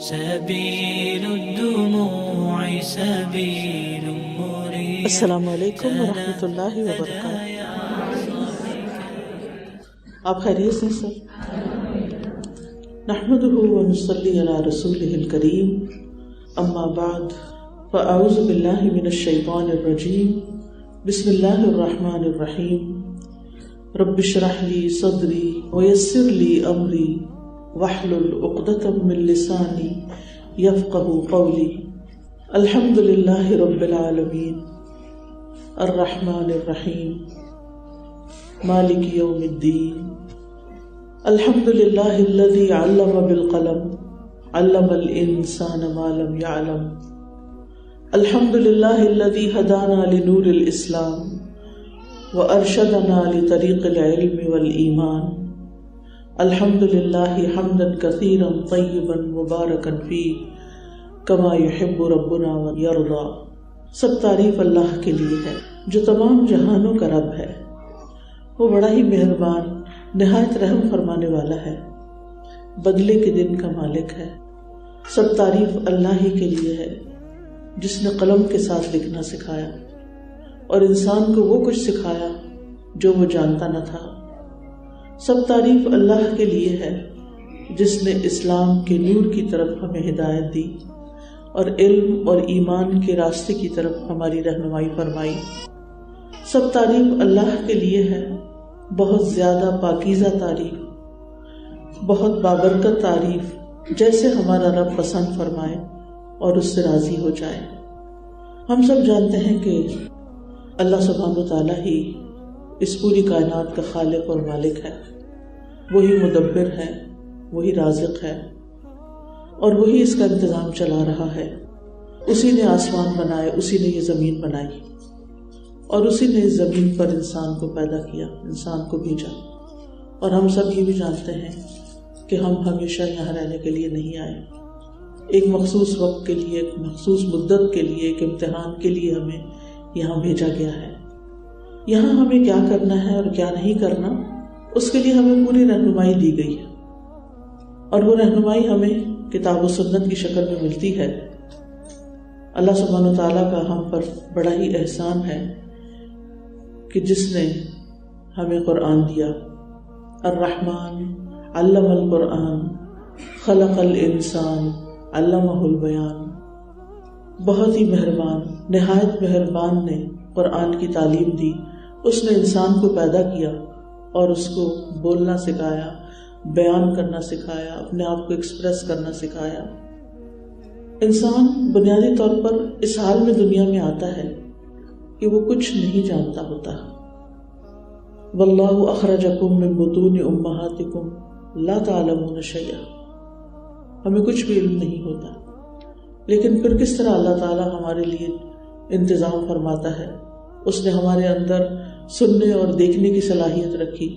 سبيل الدموع سبيل مريح. السلام علیکم ورحمۃ اللہ وبرکاتہ. آپ خیریت سے سر؟ نحمده ونصلي على رسوله الكريم، اما بعد فاعوذ باللہ من الشیطان الرجیم. بسم اللہ الرحمن الرحیم. رب اشرح لي صدری ويسر لي امری واحلل عقدۃ من لسانی یفقهوا قولی. الحمد للہ رب العالمین الرحمن الرحیم مالک یوم الدین. الحمد للہ الذی علم بالقلم علم الانسان ما لم يعلم. الحمد للہ الذی ہدانا لنور الاسلام وارشدنا لطریق العلم والایمان. الحمد للہ حمدا کثیرا طیبا مبارکا فیہ کما یحب ربنا ویرضی. سب تعریف اللہ کے لیے ہے جو تمام جہانوں کا رب ہے. وہ بڑا ہی مہربان نہایت رحم فرمانے والا ہے، بدلے کے دن کا مالک ہے. سب تعریف اللہ ہی کے لیے ہے جس نے قلم کے ساتھ لکھنا سکھایا اور انسان کو وہ کچھ سکھایا جو وہ جانتا نہ تھا. سب تعریف اللہ کے لیے ہے جس نے اسلام کے نور کی طرف ہمیں ہدایت دی اور علم اور ایمان کے راستے کی طرف ہماری رہنمائی فرمائی. سب تعریف اللہ کے لیے ہے، بہت زیادہ پاکیزہ تعریف، بہت بابرکت تعریف، جیسے ہمارا رب پسند فرمائے اور اس سے راضی ہو جائے. ہم سب جانتے ہیں کہ اللہ سبحانہ و تعالیٰ ہی اس پوری کائنات کا خالق اور مالک ہے. وہی مدبر ہے، وہی رازق ہے اور وہی اس کا انتظام چلا رہا ہے. اسی نے آسمان بنائے، اسی نے یہ زمین بنائی اور اسی نے اس زمین پر انسان کو پیدا کیا، انسان کو بھیجا. اور ہم سب یہ بھی جانتے ہیں کہ ہم ہمیشہ یہاں رہنے کے لیے نہیں آئے. ایک مخصوص وقت کے لیے، ایک مخصوص مدت کے لیے، ایک امتحان کے لیے ہمیں یہاں بھیجا گیا ہے. یہاں ہمیں کیا کرنا ہے اور کیا نہیں کرنا، اس کے لیے ہمیں پوری رہنمائی دی گئی ہے اور وہ رہنمائی ہمیں کتاب و سنت کی شکل میں ملتی ہے. اللہ سبحانہ و تعالیٰ کا ہم پر بڑا ہی احسان ہے کہ جس نے ہمیں قرآن دیا. الرحمن علم القرآن خلق الانسان علمہ البیان. بہت ہی مہربان، نہایت مہربان نے قرآن کی تعلیم دی. اس نے انسان کو پیدا کیا اور اس کو بولنا سکھایا، بیان کرنا سکھایا، اپنے آپ کو ایکسپریس کرنا سکھایا. انسان بنیادی طور پر اس حال میں دنیا میں آتا ہے کہ وہ کچھ نہیں جانتا ہوتا. واللہ اخرجکم من بطون امہاتکم لا تعلمون شیئا. ہمیں کچھ بھی علم نہیں ہوتا، لیکن پھر کس طرح اللہ تعالیٰ ہمارے لیے انتظام فرماتا ہے. اس نے ہمارے اندر سننے اور دیکھنے کی صلاحیت رکھی.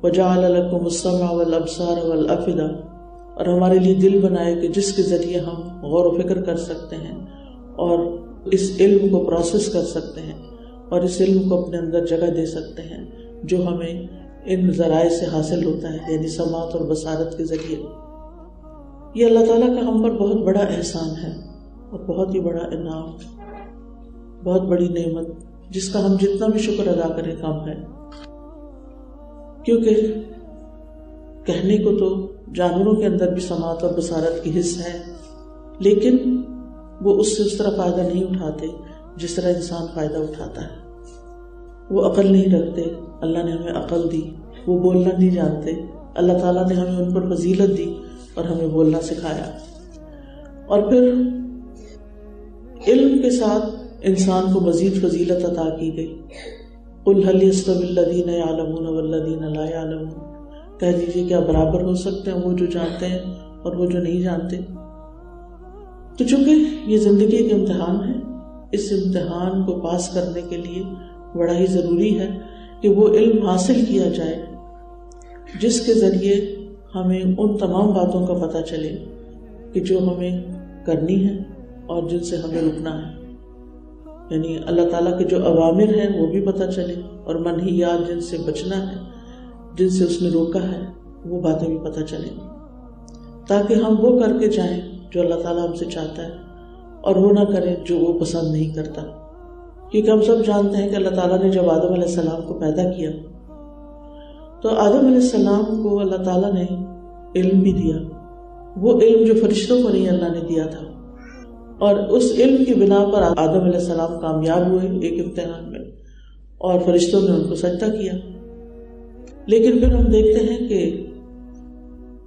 وجعل لکم السمع والابصار والافئدہ. اور ہمارے لیے دل بنائے کہ جس کے ذریعے ہم غور و فکر کر سکتے ہیں اور اس علم کو پروسیس کر سکتے ہیں اور اس علم کو اپنے اندر جگہ دے سکتے ہیں جو ہمیں ان ذرائع سے حاصل ہوتا ہے، یعنی سماعت اور بصارت کے ذریعے. یہ اللہ تعالیٰ کا ہم پر بہت بڑا احسان ہے اور بہت ہی بڑا انعام، بہت بڑی نعمت جس کا ہم جتنا بھی شکر ادا کریں کم ہے. کیونکہ کہنے کو تو جانوروں کے اندر بھی سماعت اور بصارت کی حص ہے، لیکن وہ اس سے اس طرح فائدہ نہیں اٹھاتے جس طرح انسان فائدہ اٹھاتا ہے. وہ عقل نہیں رکھتے، اللہ نے ہمیں عقل دی. وہ بولنا نہیں جانتے، اللہ تعالیٰ نے ہمیں ان پر فضیلت دی اور ہمیں بولنا سکھایا. اور پھر علم کے ساتھ انسان کو مزید فضیلت عطا کی گئی. قل هل يستوي الذين يعلمون والذين لا يعلمون. کہہ دیجیے کیا برابر ہو سکتے ہیں وہ جو جانتے ہیں اور وہ جو نہیں جانتے. تو چونکہ یہ زندگی کا امتحان ہے، اس امتحان کو پاس کرنے کے لیے بڑا ہی ضروری ہے کہ وہ علم حاصل کیا جائے جس کے ذریعے ہمیں ان تمام باتوں کا پتہ چلے کہ جو ہمیں کرنی ہے اور جن سے ہمیں رکنا ہے. یعنی اللہ تعالیٰ کے جو اوامر ہیں وہ بھی پتہ چلے اور منہیات جن سے بچنا ہے، جن سے اس نے روکا ہے، وہ باتیں بھی پتہ چلیں، تاکہ ہم وہ کر کے جائیں جو اللہ تعالیٰ ہم سے چاہتا ہے، اور وہ نہ کریں جو وہ پسند نہیں کرتا. کیونکہ ہم سب جانتے ہیں کہ اللہ تعالیٰ نے جب آدم علیہ السلام کو پیدا کیا تو آدم علیہ السلام کو اللہ تعالیٰ نے علم بھی دیا، وہ علم جو فرشتوں کو نہیں اللہ نے دیا تھا، اور اس علم کی بنا پر آدم علیہ السلام کامیاب ہوئے ایک امتحان میں، اور فرشتوں نے ان کو سجدہ کیا. لیکن پھر ہم دیکھتے ہیں کہ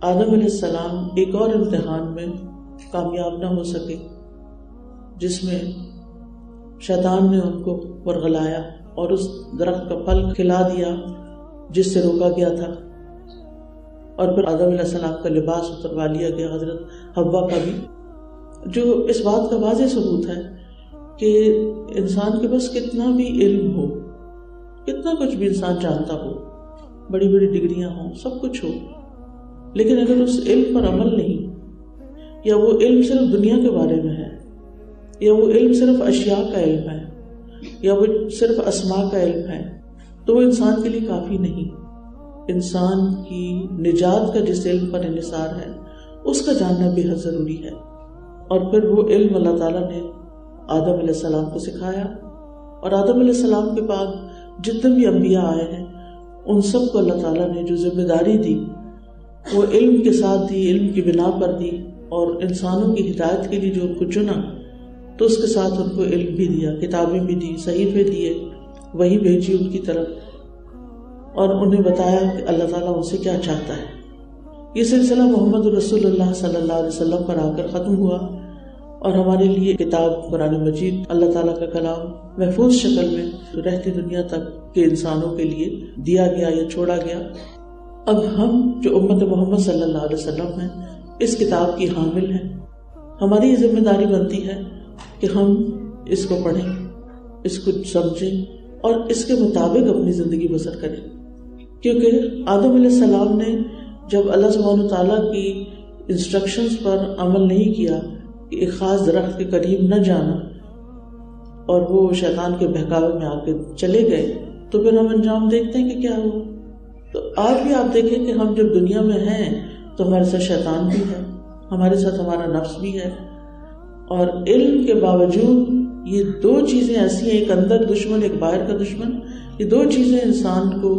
آدم علیہ السلام ایک اور امتحان میں کامیاب نہ ہو سکے، جس میں شیطان نے ان کو ورغلایا اور اس درخت کا پھل کھلا دیا جس سے روکا گیا تھا، اور پھر آدم علیہ السلام کا لباس اتروا لیا گیا، حضرت حوا کا بھی، جو اس بات کا واضح ثبوت ہے کہ انسان کے پاس کتنا بھی علم ہو، کتنا کچھ بھی انسان جانتا ہو، بڑی بڑی ڈگریاں ہوں، سب کچھ ہو، لیکن اگر اس علم پر عمل نہیں، یا وہ علم صرف دنیا کے بارے میں ہے، یا وہ علم صرف اشیاء کا علم ہے، یا وہ صرف اسماء کا علم ہے، تو وہ انسان کے لیے کافی نہیں. انسان کی نجات کا جس علم پر انحصار ہے اس کا جاننا بے حد ضروری ہے. اور پھر وہ علم اللہ تعالیٰ نے آدم علیہ السلام کو سکھایا، اور آدم علیہ السلام کے بعد جتنے بھی انبیاء آئے ہیں ان سب کو اللہ تعالیٰ نے جو ذمہ داری دی وہ علم کے ساتھ دی، علم کی بنا پر دی، اور انسانوں کی ہدایت کے لیے جو ان کو چنا تو اس کے ساتھ ان کو علم بھی دیا، کتابیں بھی دی، صحیفے دیے، وہی بھیجی ان کی طرف، اور انہیں بتایا کہ اللہ تعالیٰ ان سے کیا چاہتا ہے. یہ سلسلہ محمد رسول اللہ صلی اللہ علیہ وسلم پر آ کر ختم ہوا، اور ہمارے لیے کتاب قرآن مجید اللہ تعالیٰ کا کلام محفوظ شکل میں رہتی دنیا تک کے انسانوں کے لیے دیا گیا یا چھوڑا گیا. اب ہم جو امت محمد صلی اللہ علیہ وسلم ہیں اس کتاب کی حامل ہیں، ہماری یہ ذمہ داری بنتی ہے کہ ہم اس کو پڑھیں، اس کو سمجھیں اور اس کے مطابق اپنی زندگی بسر کریں. کیونکہ آدم علیہ السلام نے جب اللہ سبحانہ وتعالیٰ کی انسٹرکشنز پر عمل نہیں کیا کہ ایک خاص درخت کے قریب نہ جانا، اور وہ شیطان کے بہکاوے میں آ کے چلے گئے، تو پھر ہم انجام دیکھتے ہیں کہ کیا ہوا. تو آج بھی آپ دیکھیں کہ ہم جب دنیا میں ہیں تو ہمارے ساتھ شیطان بھی ہے، ہمارے ساتھ ہمارا نفس بھی ہے، اور علم کے باوجود یہ دو چیزیں ایسی ہیں، ایک اندر دشمن ایک باہر کا دشمن، یہ دو چیزیں انسان کو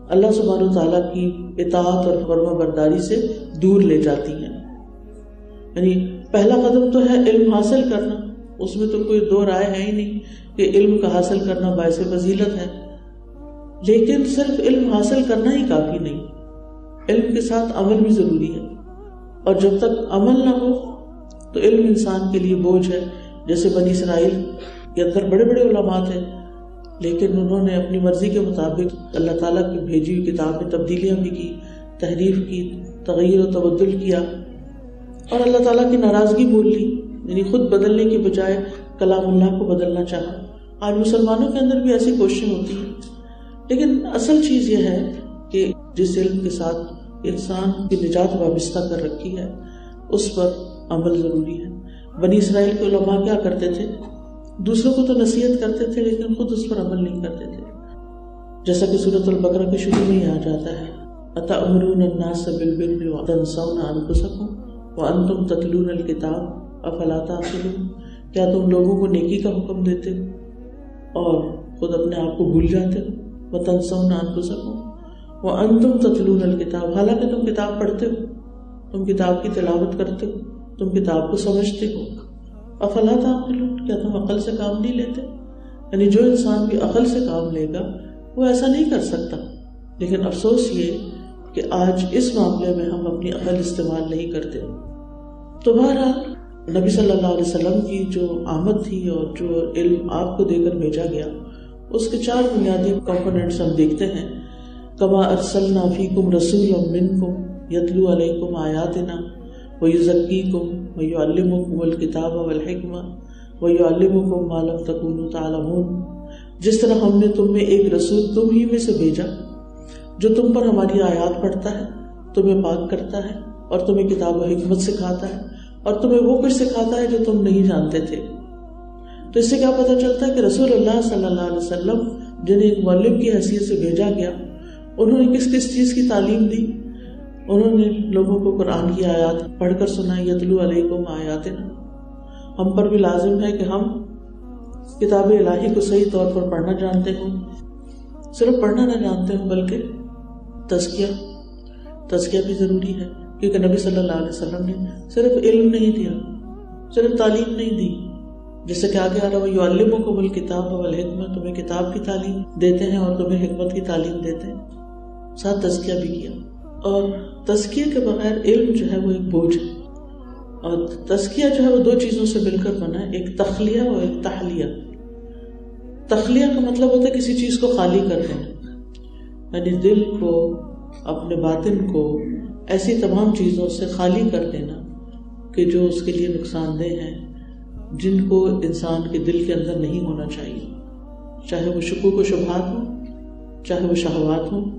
اللہ سبحانہ وتعالیٰ کی اطاعت اور فرما برداری سے دور لے جاتی ہیں. یعنی پہلا قدم تو ہے علم حاصل کرنا، اس میں تو کوئی دو رائے ہے ہی نہیں کہ علم کا حاصل کرنا باعث فضیلت ہے، لیکن صرف علم حاصل کرنا ہی کافی نہیں، علم کے ساتھ عمل بھی ضروری ہے، اور جب تک عمل نہ ہو تو علم انسان کے لیے بوجھ ہے. جیسے بنی اسرائیل کے اندر بڑے بڑے علماء تھے، لیکن انہوں نے اپنی مرضی کے مطابق اللہ تعالیٰ کی بھیجی ہوئی کتاب میں تبدیلیاں بھی کی، تحریف کی، تغیر و تبدل کیا، اور اللہ تعالیٰ کی ناراضگی مول لی، یعنی خود بدلنے کی بجائے کلام اللہ کو بدلنا چاہا. آج مسلمانوں کے اندر بھی ایسی کوششیں ہوتی ہیں، لیکن اصل چیز یہ ہے کہ جس علم کے ساتھ انسان کی نجات وابستہ کر رکھی ہے اس پر عمل ضروری ہے. بنی اسرائیل کے علماء کیا کرتے تھے؟ دوسروں کو تو نصیحت کرتے تھے لیکن خود اس پر عمل نہیں کرتے تھے. جیسا کہ سورۃ البقرہ کے شروع میں ہی آ جاتا ہے، أَتَأْمُرُونَ النَّاسَ بِالْبِرِّ وَتَنْسَوْنَ أَنفُسَكُمْ وَأَنْتُمْ تَتْلُونَ الْكِتَابَ أَفَلَا تَعْقِلُونَ. کیا تم لوگوں کو نیکی کا حکم دیتے ہو اور خود اپنے آپ کو بھول جاتے ہو؟ وَتَنْسَوْنَ أَنفُسَكُمْ وَأَنْتُمْ تَتْلُونَ الْكِتَابَ، حالانکہ تم کتاب پڑھتے ہو، تم کتاب کی تلاوت کرتے ہو، تم کتاب کو سمجھتے ہو. افلا تعقلون، کیا تم عقل سے کام نہیں لیتے؟ یعنی جو انسان بھی عقل سے کام لے گا وہ ایسا نہیں کر سکتا. لیکن افسوس یہ کہ آج اس معاملے میں ہم اپنی عقل استعمال نہیں کرتے. تو بہرحال نبی صلی اللہ علیہ وسلم کی جو آمد تھی اور جو علم آپ کو دے کر بھیجا گیا اس کے 4 بنیادی کمپوننٹس ہم دیکھتے ہیں. کما ارسلنا فیکم رسولا منکم یتلو علیکم آیاتنا ویزکیکم ویعلمکم الکتاب والحکمہ ویعلمکم ما لم تکونوا تعلمون. جس طرح ہم نے تم میں ایک رسول تم ہی میں سے بھیجا جو تم پر ہماری آیات پڑھتا ہے، تمہیں پاک کرتا ہے اور تمہیں کتاب و حکمت سکھاتا ہے اور تمہیں وہ کچھ سکھاتا ہے جو تم نہیں جانتے تھے. تو اس سے کیا پتہ چلتا ہے کہ رسول اللہ صلی اللہ علیہ وسلم جنہیں ایک معلم کی حیثیت سے بھیجا گیا، انہوں نے کس کس چیز کی تعلیم دی؟ انہوں نے لوگوں کو قرآن کی آیات پڑھ کر سنائی، یتلو علیکم آیاتنا۔ ہم پر بھی لازم ہے کہ ہم کتاب الہی کو صحیح طور پر پڑھنا جانتے ہوں، صرف پڑھنا نہ جانتے ہوں بلکہ تزکیہ بھی ضروری ہے، کیونکہ نبی صلی اللہ علیہ وسلم نے صرف علم نہیں دیا، صرف تعلیم نہیں دی، جیسے کہ آگے آ رہا ہے یعلمکم الکتاب والحکمہ، تمہیں کتاب کی تعلیم دیتے ہیں اور تمہیں حکمت کی تعلیم دیتے ہیں، ساتھ تزکیہ بھی کیا۔ اور تزکیہ کے بغیر علم جو ہے وہ ایک بوجھ ہے، اور تزکیہ جو ہے وہ دو چیزوں سے مل کر بنا ہے، ایک تخلیہ اور ایک تحلیہ۔ تخلیہ کا مطلب ہوتا ہے کسی چیز کو خالی کر دینا، یعنی دل کو، اپنے باطن کو ایسی تمام چیزوں سے خالی کر دینا کہ جو اس کے لیے نقصان دہ ہیں، جن کو انسان کے دل کے اندر نہیں ہونا چاہیے، چاہے وہ شکوک و شبہات ہوں، چاہے وہ شہوات ہوں،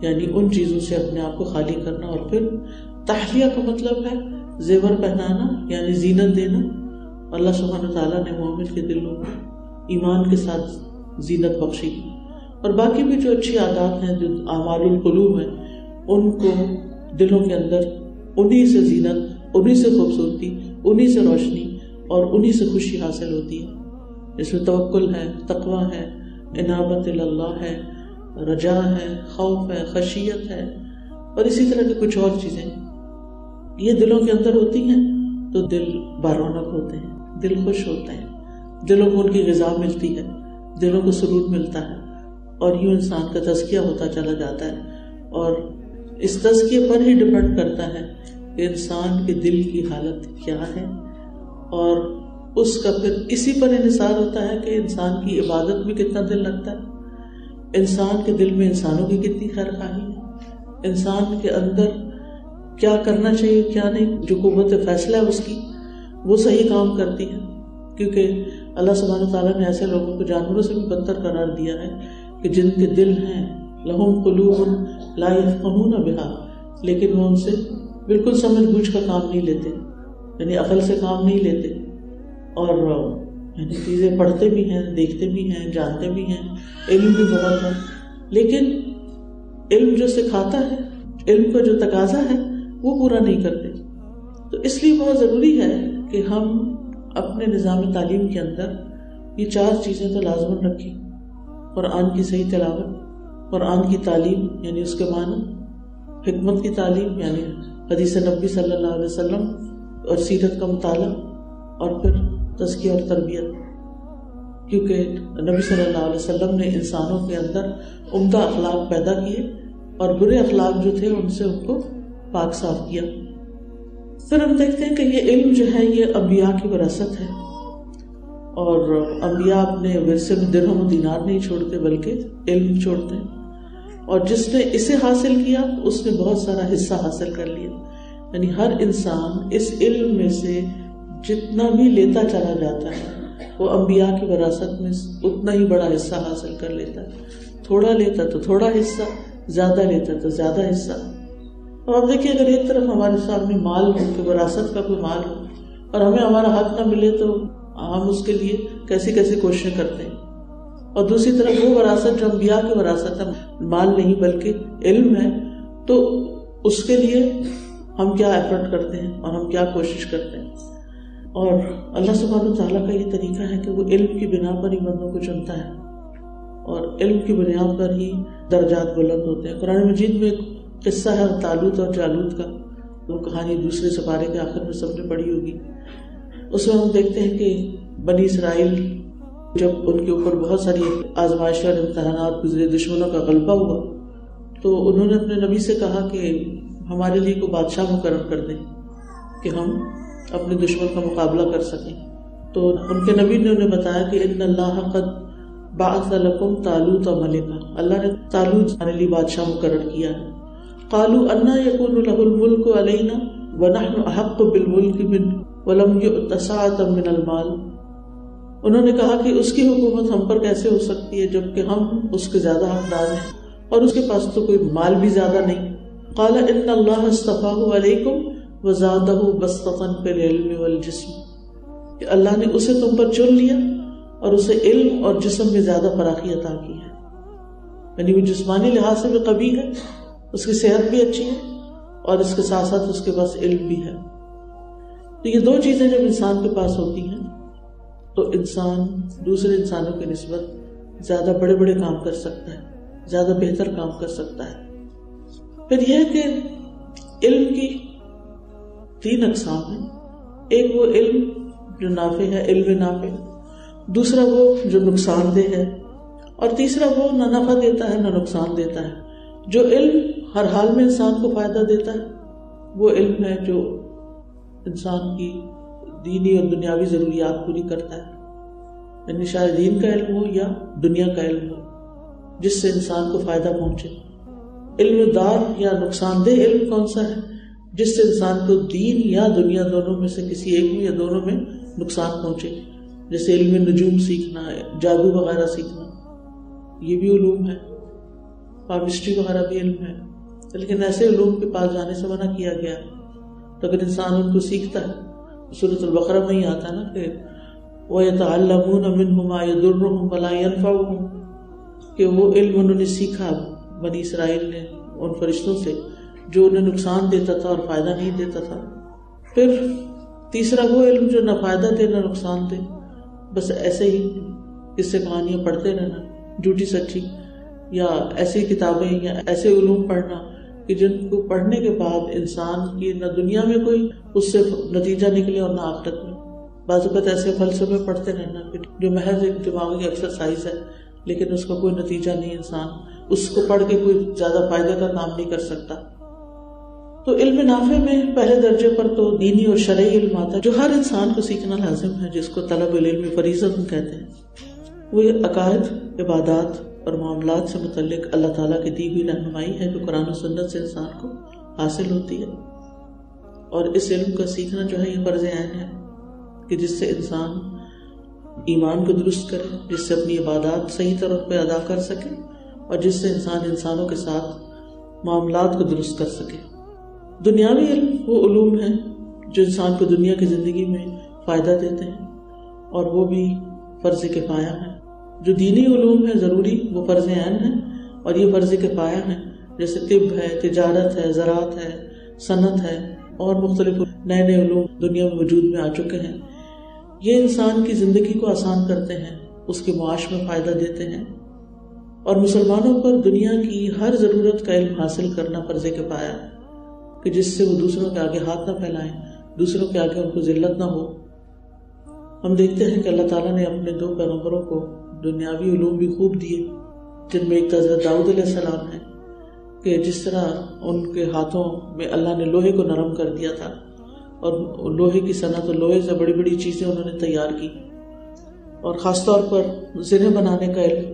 یعنی ان چیزوں سے اپنے آپ کو خالی کرنا۔ اور پھر تحلیہ کا مطلب ہے زیور پہنانا، یعنی زینت دینا۔ اللہ سبحانہ تعالیٰ نے مومن کے دلوں کو ایمان کے ساتھ زینت بخشی، اور باقی بھی جو اچھی عادات ہیں، جو اعمال القلوب ہیں، ان کو دلوں کے اندر انہی سے زینت، انہی سے خوبصورتی، انہی سے روشنی اور انہی سے خوشی حاصل ہوتی ہے۔ اس میں توکل ہے، تقویٰ ہے، انابت اللہ ہے، رجا ہے، خوف ہے، خشیت ہے، اور اسی طرح کی کچھ اور چیزیں یہ دلوں کے اندر ہوتی ہیں تو دل بارونق ہوتے ہیں، دل خوش ہوتے ہیں، دلوں کو ان کی غذا ملتی ہے، دلوں کو سرور ملتا ہے، اور یوں انسان کا تزکیہ ہوتا چلا جاتا ہے۔ اور اس تزکیے پر ہی ڈپینڈ کرتا ہے کہ انسان کے دل کی حالت کیا ہے، اور اس کا پھر اسی پر انحصار ہوتا ہے کہ انسان کی عبادت میں کتنا دل لگتا ہے، انسان کے دل میں انسانوں کی کتنی خیر خواہی ہے، انسان کے اندر کیا کرنا چاہیے کیا نہیں، جو قوت فیصلہ ہے اس کی وہ صحیح کام کرتی ہے، کیونکہ اللہ سبحانہ تعالیٰ نے ایسے لوگوں کو جانوروں سے بھی بدتر قرار دیا ہے کہ جن کے دل ہیں لہم قلوب لا یفقہون بہا، لیکن وہ ان سے بالکل سمجھ بوجھ کا کام نہیں لیتے، یعنی عقل سے کام نہیں لیتے، اور یعنی چیزیں پڑھتے بھی ہیں، دیکھتے بھی ہیں، جانتے بھی ہیں، علم بھی بہت ہے، لیکن علم جو سکھاتا ہے، علم کا جو تقاضا ہے وہ پورا نہیں کرتے۔ تو اس لیے بہت ضروری ہے کہ ہم اپنے نظام تعلیم کے اندر یہ چار چیزیں تو لازماً رکھیں: قرآن کی صحیح تلاوت، قرآن کی تعلیم یعنی اس کے معنی، حکمت کی تعلیم یعنی حدیث نبی صلی اللہ علیہ وسلم اور سیرت کا مطالعہ، اور پھر تزکیہ اور تربیت، کیونکہ نبی صلی اللہ علیہ وسلم نے انسانوں کے اندر عمدہ اخلاق پیدا کیے اور برے اخلاق جو تھے ان سے ان کو پاک صاف کیا۔ پھر ہم دیکھتے ہیں کہ یہ علم جو ہے یہ انبیاء کی وراثت ہے، اور انبیاء اپنے ورثے میں درہم و دینار نہیں چھوڑتے بلکہ علم چھوڑتے ہیں، اور جس نے اسے حاصل کیا اس نے بہت سارا حصہ حاصل کر لیا، یعنی ہر انسان اس علم میں سے جتنا بھی لیتا چلا جاتا ہے وہ انبیاء کی وراثت میں اتنا ہی بڑا حصہ حاصل کر لیتا ہے، تھوڑا لیتا تو تھوڑا حصہ، زیادہ لیتا تو زیادہ حصہ۔ اب آپ دیکھیے اگر ایک طرف ہمارے سامنے مال ہو کہ وراثت کا کوئی مال ہو اور ہمیں ہمارا حق نہ ملے تو ہم اس کے لیے کیسی کیسی کوششیں کرتے ہیں، اور دوسری طرف وہ وراثت جو انبیاء کی وراثت ہے، مال نہیں بلکہ علم ہے، تو اس کے لیے ہم کیا ایفرٹ کرتے ہیں اور ہم کیا کوشش کرتے ہیں۔ اور اللہ سبحانہ تعالیٰ کا یہ طریقہ ہے کہ وہ علم کی بنا پر ہی بندوں کو چنتا ہے، اور علم کی بنیاد پر ہی درجات بلند ہوتے ہیں۔ قرآن مجید میں ایک قصہ ہے طالوت اور جالوت کا، وہ کہانی دوسرے سپارے کے آخر میں سب نے پڑھی ہوگی۔ اس میں ہم دیکھتے ہیں کہ بنی اسرائیل جب ان کے اوپر بہت ساری آزمائشیں اور امتحانات گزرے، دشمنوں کا غلبہ ہوا، تو انہوں نے اپنے نبی سے کہا کہ ہمارے لیے کوئی بادشاہ مقرر کر دیں کہ ہم اپنے دشمن کا مقابلہ کر سکیں۔ تو ان کے نبی نے انہیں بتایا کہ ان اللہ قد بعث لکم طالوت ملکا، اللہ نے طالوت ہمارے لیے بادشاہ مقرر کیا ہے۔ قالوا انا يكون له الملك علينا ونحن احق بالملك منه ولم يؤت سعة من المال، انہوں نے کہا کہ اس کی حکومت ہم پر کیسے ہو سکتی ہے جبکہ ہم اس کے زیادہ حقدار ہیں اور اس کے پاس تو کوئی مال بھی زیادہ نہیں۔ قال ان اللہ اصطفاه عليكم وزاده بسطة في العلم والجسم، کہ اللہ نے اسے تم پر چن لیا اور اسے علم اور جسم میں زیادہ فراخی عطا کی ہے، یعنی وہ جسمانی لحاظ سے بھی قوی ہے، اس کی صحت بھی اچھی ہے، اور اس کے ساتھ ساتھ اس کے پاس علم بھی ہے. تو یہ دو چیزیں جب انسان کے پاس ہوتی ہیں تو انسان دوسرے انسانوں کی نسبت زیادہ بڑے بڑے کام کر سکتا ہے, زیادہ بہتر کام کر سکتا ہے. پھر یہ ہے کہ علم کی 3 اقسام ہیں. ایک وہ علم جو نافع ہے, علم نافع. دوسرا وہ جو نقصان دہ ہے. اور تیسرا وہ نہ نفع دیتا ہے نہ نقصان دیتا ہے. جو علم ہر حال میں انسان کو فائدہ دیتا ہے وہ علم ہے جو انسان کی دینی اور دنیاوی ضروریات پوری کرتا ہے. یعنی شاید دین کا علم ہو یا دنیا کا علم ہو جس سے انسان کو فائدہ پہنچے. علم دار یا نقصان دہ علم کون سا ہے؟ جس سے انسان کو دین یا دنیا دونوں میں سے کسی ایک میں یا دونوں میں نقصان پہنچے. جیسے علم نجوم سیکھنا ہے, جادو وغیرہ سیکھنا, یہ بھی علوم ہے. پامسٹری وغیرہ بھی علم ہے. لیکن ایسے علوم کے پاس جانے سے منع کیا گیا. تو اگر انسان ان کو سیکھتا ہے, سورۃ البقرہ میں ہی آتا ہے نا کہ وَيَتَعَلَّمُونَ مِنْهُ مَا يَضُرُّهُمْ وَلَا يَنْفَعُهُمْ, کہ وہ علم انہوں نے سیکھا بنی اسرائیل نے ان فرشتوں سے جو انہیں نقصان دیتا تھا اور فائدہ نہیں دیتا تھا. پھر تیسرا وہ علم جو نہ فائدہ دے نہ نقصان دے, بس ایسے ہی قصے کہانیاں پڑھتے رہنا جھوٹی سچی, یا ایسی کتابیں یا ایسے علوم پڑھنا کہ جن کو پڑھنے کے بعد انسان کی نہ دنیا میں کوئی اس سے نتیجہ نکلے اور نہ آخرت میں. بعض اوقات ایسے فلسفے پڑھتے رہنا جو محض ایک دماغی ایکسرسائز ہے لیکن اس کا کوئی نتیجہ نہیں, انسان اس کو پڑھ کے کوئی زیادہ فائدے کا کام نہیں کر سکتا. تو علم نافع میں پہلے درجے پر تو دینی اور شرعی علم آتا ہے جو ہر انسان کو سیکھنا لازم ہے, جس کو طلب العلم فریضۃ کہتے ہیں. وہ عقائد, عبادات اور معاملات سے متعلق اللہ تعالیٰ کی دی ہوئی رہنمائی ہے جو قرآن و سنت سے انسان کو حاصل ہوتی ہے. اور اس علم کا سیکھنا جو ہے یہ فرض عین ہے کہ جس سے انسان ایمان کو درست کرے, جس سے اپنی عبادات صحیح طور پہ ادا کر سکے, اور جس سے انسان انسانوں کے ساتھ معاملات کو درست کر سکے. دنیاوی علم وہ علوم ہیں جو انسان کو دنیا کی زندگی میں فائدہ دیتے ہیں اور وہ بھی فرض کفایہ ہیں. جو دینی علوم ہے ضروری وہ فرض عین ہے اور یہ فرض کفایہ ہیں, جیسے طب ہے, تجارت ہے, زراعت ہے, صنعت ہے اور مختلف نئے نئے علوم دنیا میں وجود میں آ چکے ہیں. یہ انسان کی زندگی کو آسان کرتے ہیں, اس کے معاش میں فائدہ دیتے ہیں. اور مسلمانوں پر دنیا کی ہر ضرورت کا علم حاصل کرنا فرض کفایہ ہے کہ جس سے وہ دوسروں کے آگے ہاتھ نہ پھیلائیں, دوسروں کے آگے ان کو ذلت نہ ہو. ہم دیکھتے ہیں کہ اللہ تعالیٰ نے اپنے 2 پیغمبروں کو دنیاوی علوم بھی خوب دیے, جن میں ایک حضرت داؤد علیہ السلام ہے کہ جس طرح ان کے ہاتھوں میں اللہ نے لوہے کو نرم کر دیا تھا اور لوہے کی صنعت اور لوہے سے بڑی بڑی چیزیں انہوں نے تیار کی, اور خاص طور پر زرے بنانے کا علم.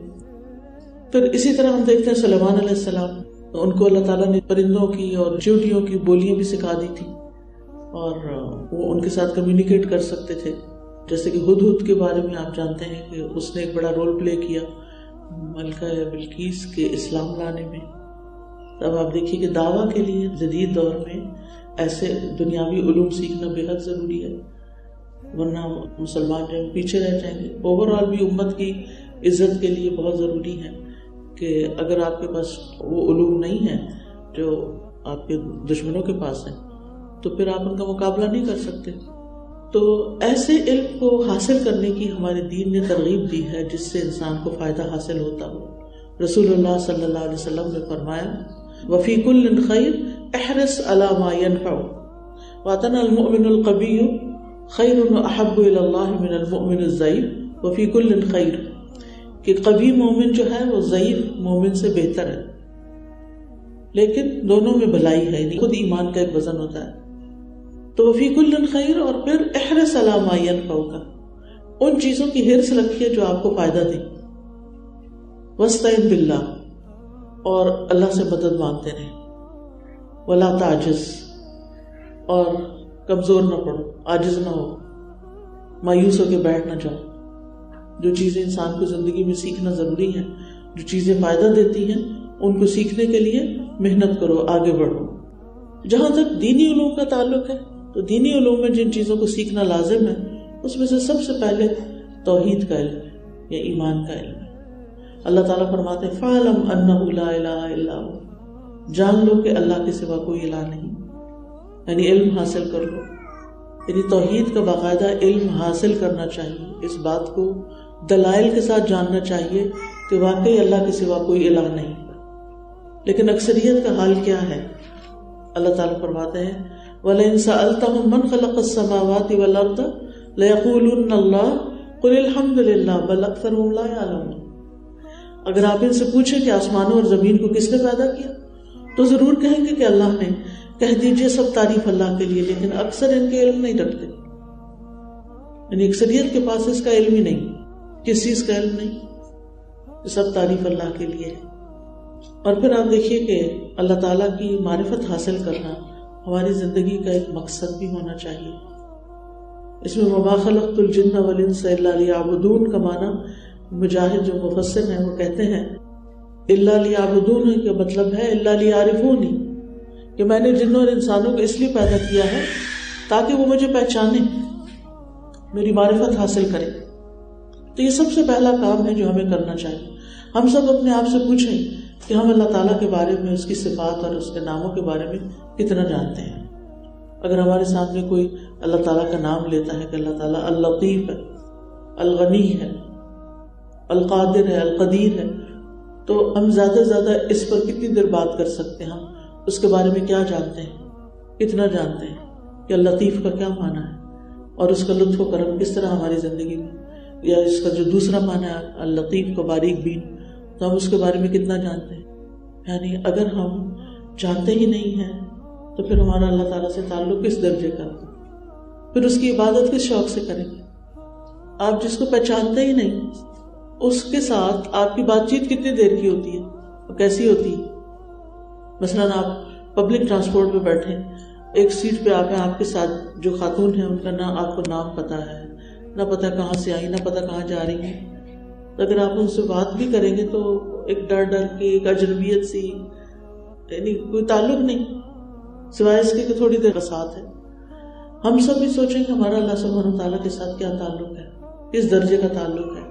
پھر اسی طرح ہم دیکھتے ہیں سلیمان علیہ السلام, ان کو اللہ تعالیٰ نے پرندوں کی اور چیونٹیوں کی بولیاں بھی سکھا دی تھی اور وہ ان کے ساتھ کمیونیکیٹ کر سکتے تھے. جیسے کہ ہدہد کے بارے میں آپ جانتے ہیں کہ اس نے ایک بڑا رول پلے کیا ملکہ بلقیس کے اسلام لانے میں. اب آپ دیکھیے کہ دعویٰ کے لیے جدید دور میں ایسے دنیاوی علوم سیکھنا بے حد ضروری ہے, ورنہ مسلمان جو پیچھے رہ جائیں گے. اوور آل بھی امت کی عزت کے لیے بہت ضروری ہے کہ اگر آپ کے پاس وہ علوم نہیں ہیں جو آپ کے دشمنوں کے پاس ہیں تو پھر آپ ان کا مقابلہ نہیں کر سکتے. تو ایسے علم کو حاصل کرنے کی ہمارے دین نے ترغیب دی ہے جس سے انسان کو فائدہ حاصل ہوتا ہو. رسول اللہ صلی اللہ علیہ وسلم نے فرمایا وفی کل خیر احرص علی ما ينفع واتنا المؤمن القوی خیر احب الی اللہ من المؤمن الضعیف وفی کل خیر, کہ قوی مومن جو ہے وہ ضعیف مومن سے بہتر ہے, لیکن دونوں میں بھلائی ہے, خود ایمان کا ایک وزن ہوتا ہے. تو وفی کل خیر, اور پھر احرص علی ما ينفع کا, ان چیزوں کی حرص رکھیے جو آپ کو فائدہ دیں. واستعن باللہ, اور اللہ سے مدد مانگتے رہیں. ولا تعجز, اور کمزور نہ پڑو, عاجز نہ ہو, مایوس ہو کے بیٹھ نہ جاؤ. جو چیزیں انسان کو زندگی میں سیکھنا ضروری ہیں, جو چیزیں فائدہ دیتی ہیں, ان کو سیکھنے کے لیے محنت کرو, آگے بڑھو. جہاں تک دینی علوم کا تعلق ہے تو دینی علوم میں جن چیزوں کو سیکھنا لازم ہے اس میں سے سب سے پہلے توحید کا علم ہے یا ایمان کا علم ہے. اللہ تعالیٰ فرماتے ہیں فَاعْلَمْ أَنَّهُ لَا إِلَهَ إِلَّا هُوَ, جان لو کہ اللہ کے سوا کوئی الہ نہیں. یعنی علم حاصل کر لو. یعنی توحید کا باقاعدہ علم حاصل کرنا چاہیے. اس بات کو دلائل کے ساتھ جاننا چاہیے کہ واقعی اللہ کے سوا کوئی الہ نہیں. لیکن اکثریت کا حال کیا ہے؟ اللہ تعالیٰ فرماتے ہیں وَلَئِن سَأَلْتَهُم مَّنْ خَلَقَ السَّمَاوَاتِ وَالْأَرْضَ لَيَقُولُنَّ اللَّهُ قُلِ الْحَمْدُ لِلَّهِ بَلْ أَكْثَرُهُمْ لَا يَعْلَمُونَ. اگر آپ ان سے پوچھیں کہ آسمانوں اور زمین کو کس نے پیدا کیا تو ضرور کہیں گے کہ اللہ نے. کہہ دیجئے سب تعریف اللہ کے لیے، لیکن اکثر ان کے علم نہیں رکھتے. یعنی اکثریت کے پاس اس کا علم ہی نہیں. کس چیز کا علم نہیں؟ سب تعریف اللہ کے لیے ہے. اور پھر آپ دیکھیے کہ اللہ تعالیٰ کی معرفت حاصل کرنا ہماری زندگی کا ایک مقصد بھی ہونا چاہیے. اس میں وَمَا خَلَقْتُ الْجِنَّ وَالْإِنسَ إِلَّا لِيَعْبُدُونَ کا معنی مجاہد جو مفسر ہیں وہ کہتے ہیں اِلَّا لِيَعْبُدُونَ کا مطلب ہے اِلَّا لِيَعْرِفُونِ، کہ میں نے جنوں اور انسانوں کو اس لیے پیدا کیا ہے تاکہ وہ مجھے پہچانیں، میری معرفت حاصل کریں. تو یہ سب سے پہلا کام ہے جو ہمیں کرنا چاہیے. ہم سب اپنے آپ سے پوچھیں کہ ہم اللہ تعالیٰ کے بارے میں، اس کی صفات اور اس کے ناموں کے بارے میں کتنا جانتے ہیں. اگر ہمارے سامنے کوئی اللہ تعالیٰ کا نام لیتا ہے کہ اللہ تعالیٰ اللطیف ہے، الغنی ہے، القادر ہے، القدیر ہے، تو ہم زیادہ سے زیادہ اس پر کتنی دیر بات کر سکتے ہیں. ہم اس کے بارے میں کیا جانتے ہیں، کتنا جانتے ہیں کہ اللطیف کا کیا معنی ہے اور اس کا لطف و کرم کس طرح ہماری زندگی میں، یا اس کا جو دوسرا معنی ہے اللطیف کا باریک بین، تو ہم اس کے بارے میں کتنا جانتے ہیں. یعنی اگر ہم جانتے ہی نہیں ہیں تو پھر ہمارا اللہ تعالیٰ سے تعلق کس درجے کا، پھر اس کی عبادت کس شوق سے کریں گے. آپ جس کو پہچانتے ہی نہیں اس کے ساتھ آپ کی بات چیت کتنی دیر کی ہوتی ہے اور کیسی ہوتی ہے. مثلاً آپ پبلک ٹرانسپورٹ پہ بیٹھے، ایک سیٹ پہ آپ ہیں، آپ کے ساتھ جو خاتون ہیں ان کا نہ آپ کو نام پتہ ہے، نہ پتہ کہاں سے آئی، نہ پتہ کہاں جا رہی ہیں. اگر آپ ان سے بات بھی کریں گے تو ایک ڈر کے، ایک اجنبیت سی، یعنی کوئی تعلق نہیں سوائے اس کے کہ تھوڑی دیر کا ساتھ ہے. ہم سب بھی سوچیں کہ ہمارا اللہ سبحانہ وتعالیٰ کے ساتھ کیا تعلق ہے، کس درجے کا تعلق ہے،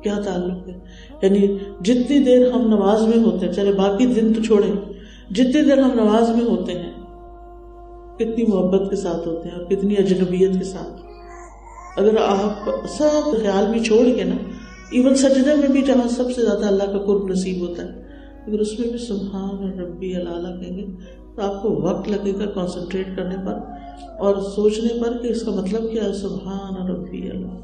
کیا تعلق ہے. یعنی جتنی دیر ہم نماز میں ہوتے ہیں، چلے باقی دن تو چھوڑیں، جتنی دیر ہم نماز میں ہوتے ہیں کتنی محبت کے ساتھ ہوتے ہیں اور کتنی اجنبیت کے ساتھ. اگر آپ سب خیال بھی چھوڑ کے نا، ایون سجدے میں بھی جہاں سب سے زیادہ اللہ کا قرب نصیب ہوتا ہے، اگر اس میں بھی سبحان ربی الاعلیٰ کہیں گے تو آپ کو وقت لگے گا کنسنٹریٹ کرنے پر اور سوچنے پر کہ اس کا مطلب کیا ہے سبحان ربی الاعلیٰ.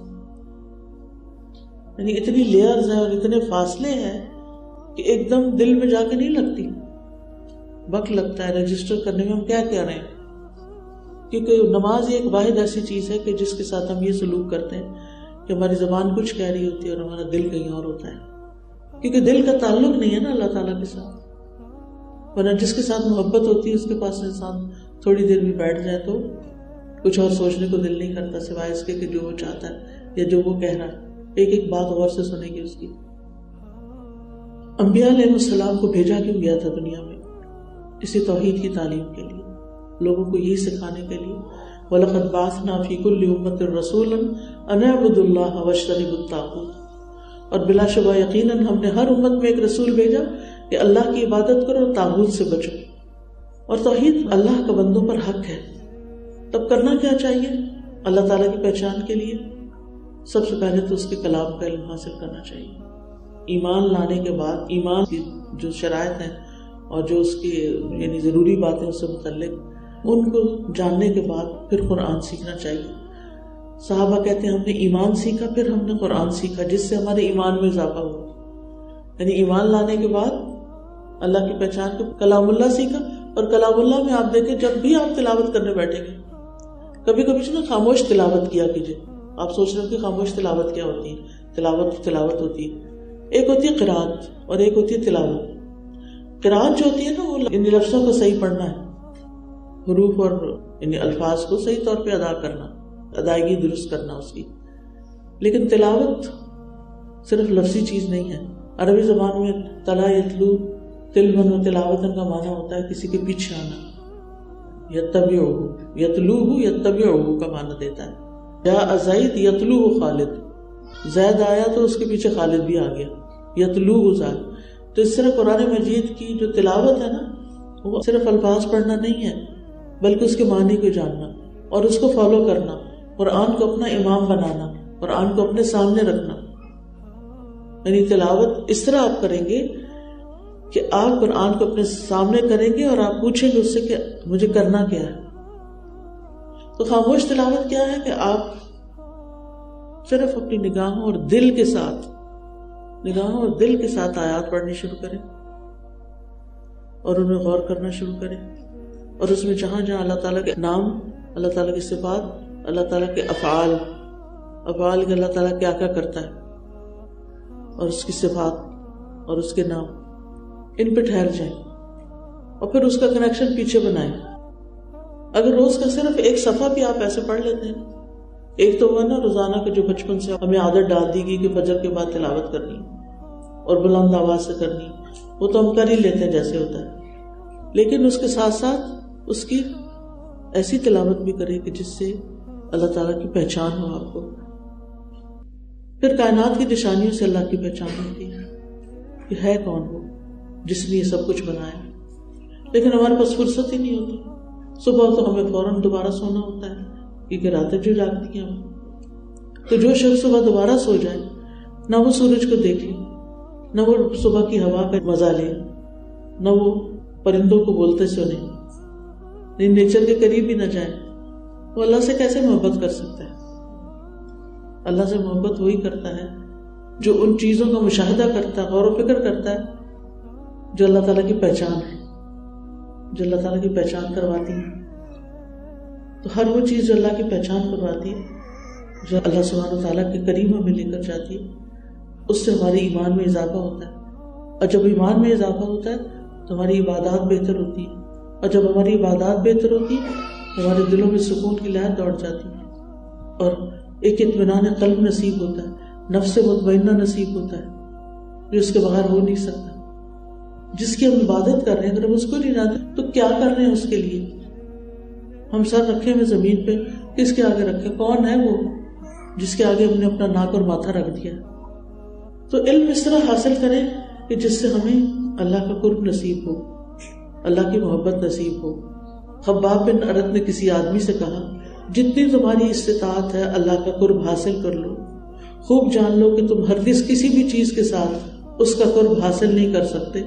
یعنی اتنی لیئرز ہیں اور اتنے فاصلے ہیں کہ ایک دم دل میں جا کے نہیں لگتی، وقت لگتا ہے رجسٹر کرنے میں ہم کیا کہہ رہے ہیں. کیونکہ نماز ایک واحد ایسی چیز ہے کہ جس کے ساتھ ہم یہ سلوک کرتے ہیں کہ ہماری زبان کچھ کہہ رہی ہوتی ہے اور ہمارا دل کہیں اور ہوتا ہے، کیونکہ دل کا تعلق نہیں ہے نا اللہ تعالیٰ کے ساتھ. ورنہ جس کے ساتھ محبت ہوتی ہے اس کے پاس انسان تھوڑی دیر بھی بیٹھ جائے تو کچھ اور سوچنے کو دل نہیں کرتا سوائے اس کے کہ جو وہ چاہتا ہے یا جو وہ کہہ رہا ہے. ایک ایک بات غور سے سنیں گے اس کی. انبیاء علیہ السلام کو بھیجا کیوں گیا تھا دنیا میں؟ اسی توحید کی تعلیم کے لیے، لوگوں کو یہی سکھانے کے لیے. وَلَقَدْ بَعَثْنَا فِي كُلِّ أُمَّةٍ رَسُولًا أَنِ اعْبُدُوا اللَّهَ وَاجْتَنِبُوا الطَّاغُوتَ. اور بلا شبہ یقیناً ہم نے ہر امت میں ایک رسول بھیجا کہ اللہ کی عبادت کرو اور طاغوت سے بچو. اور توحید اللہ کا بندوں پر حق ہے. تب کرنا کیا چاہیے اللہ تعالیٰ کی پہچان کے لیے؟ سب سے پہلے تو اس کے کلام کا علم حاصل کرنا چاہیے. ایمان لانے کے بعد ایمان کی جو شرائط ہیں اور جو اس کی یعنی ضروری باتیں اس سے متعلق، ان کو جاننے کے بعد پھر قرآن سیکھنا چاہیے. صحابہ کہتے ہیں ہم نے ایمان سیکھا پھر ہم نے قرآن سیکھا جس سے ہمارے ایمان میں اضافہ ہوا. یعنی ایمان لانے کے بعد اللہ کی پہچان کے کلام اللہ سیکھا. اور کلام اللہ میں آپ دیکھیں جب بھی آپ تلاوت کرنے بیٹھیں گے، کبھی کبھی نا خاموش تلاوت کیا کیجیے. آپ سوچ رہے ہو کہ خاموش تلاوت کیا ہوتی ہے؟ تلاوت ہوتی ہے، ایک ہوتی ہے قرات اور ایک ہوتی ہے تلاوت. قرات جو ہوتی ہے نا وہ ان لفظوں کو صحیح پڑھنا ہے، حروف اور یعنی الفاظ کو صحیح طور پہ ادا کرنا، ادائیگی درست کرنا اس کی. لیکن تلاوت صرف لفظی چیز نہیں ہے. عربی زبان میں تلا یتلو تلون و تلاوتن کا معنی ہوتا ہے کسی کے پیچھے آنا. یتبعہ یتلوہ یتبعہ کا معنی دیتا ہے. یا زید یتلوہ خالد، زید آیا تو اس کے پیچھے خالد بھی آ گیا. یتلوہ زید. تو اس طرح قرآن مجید کی جو تلاوت ہے نا وہ صرف الفاظ پڑھنا نہیں ہے، بلکہ اس کے معنی کو جاننا اور اس کو فالو کرنا، قرآن کو اپنا امام بنانا، قرآن کو اپنے سامنے رکھنا. یعنی تلاوت اس طرح آپ کریں گے کہ آپ قرآن کو اپنے سامنے کریں گے اور آپ پوچھیں گے اس سے کہ مجھے کرنا کیا ہے. تو خاموش تلاوت کیا ہے کہ آپ صرف اپنی نگاہوں اور دل کے ساتھ آیات پڑھنی شروع کریں اور انہیں غور کرنا شروع کریں، اور اس میں جہاں جہاں اللہ تعالیٰ کے نام، اللہ تعالیٰ کی صفات، اللہ تعالیٰ کے افعال کے اللہ تعالیٰ کیا کیا کرتا ہے اور اس کی صفات اور اس کے نام، ان پہ ٹھہر جائیں اور پھر اس کا کنیکشن پیچھے بنائیں. اگر روز کا صرف ایک صفحہ بھی آپ ایسے پڑھ لیتے ہیں، ایک تو وہ نا روزانہ کے جو بچپن سے ہمیں عادت ڈال دی گئی کہ فجر کے بعد تلاوت کرنی اور بلند آواز سے کرنی، وہ تو ہم کر ہی لیتے ہیں جیسے ہوتا ہے، لیکن اس کے ساتھ ساتھ اس کی ایسی تلاوت بھی کرے کہ جس سے اللہ تعالیٰ کی پہچان ہو آپ کو. پھر کائنات کی نشانیوں سے اللہ کی پہچان ہوتی ہے کہ ہے کون وہ جس نے یہ سب کچھ بنایا. لیکن ہمارے پاس فرصت ہی نہیں ہوتی. صبح تو ہمیں فوراً دوبارہ سونا ہوتا ہے کیونکہ راتیں جو جاگتی ہیں. تو جو شخص صبح دوبارہ سو جائے، نہ وہ سورج کو دیکھ لے، نہ وہ صبح کی ہوا کا مزہ لے، نہ وہ پرندوں کو بولتے سنے، نیچر کے قریب بھی نہ جائے، وہ اللہ سے کیسے محبت کر سکتا ہے؟ اللہ سے محبت وہی کرتا ہے جو ان چیزوں کا مشاہدہ کرتا ہے، غور و فکر کرتا ہے جو اللہ تعالیٰ کی پہچان ہے، جو اللہ تعالیٰ کی پہچان کرواتی ہے. تو ہر وہ چیز جو اللہ کی پہچان کرواتی ہے، جو اللہ سبحانہ و تعالیٰ کے قریب ہمیں لے کر جاتی ہے، اس سے ہمارے ایمان میں اضافہ ہوتا ہے. اور جب ایمان میں اضافہ ہوتا ہے تو ہماری عبادات بہتر ہوتی ہے، اور جب ہماری عبادات بہتر ہوتی ہے تو ہمارے دلوں میں سکون کی لہر دوڑ جاتی ہے اور ایک اطمینان قلب نصیب ہوتا ہے، نفس مطمئنہ نصیب ہوتا ہے جو اس کے بغیر ہو نہیں سکتا. جس کی ہم عبادت کر رہے ہیں اگر ہم اس کو نہیں جانتے تو کیا کر رہے ہیں اس کے لیے؟ ہم سر رکھے ہوئے زمین پہ کس کے آگے رکھے؟ کون ہے وہ جس کے آگے ہم نے اپنا ناک اور ماتھا رکھ دیا؟ تو علم اس طرح حاصل کریں کہ جس سے ہمیں اللہ کا قرب نصیب ہو، اللہ کی محبت نصیب ہو. خباب بن ارت نے کسی آدمی سے کہا، جتنی تمہاری استطاعت ہے اللہ کا قرب حاصل کر لو. خوب جان لو کہ تم ہرگز کسی بھی چیز کے ساتھ اس کا قرب حاصل نہیں کر سکتے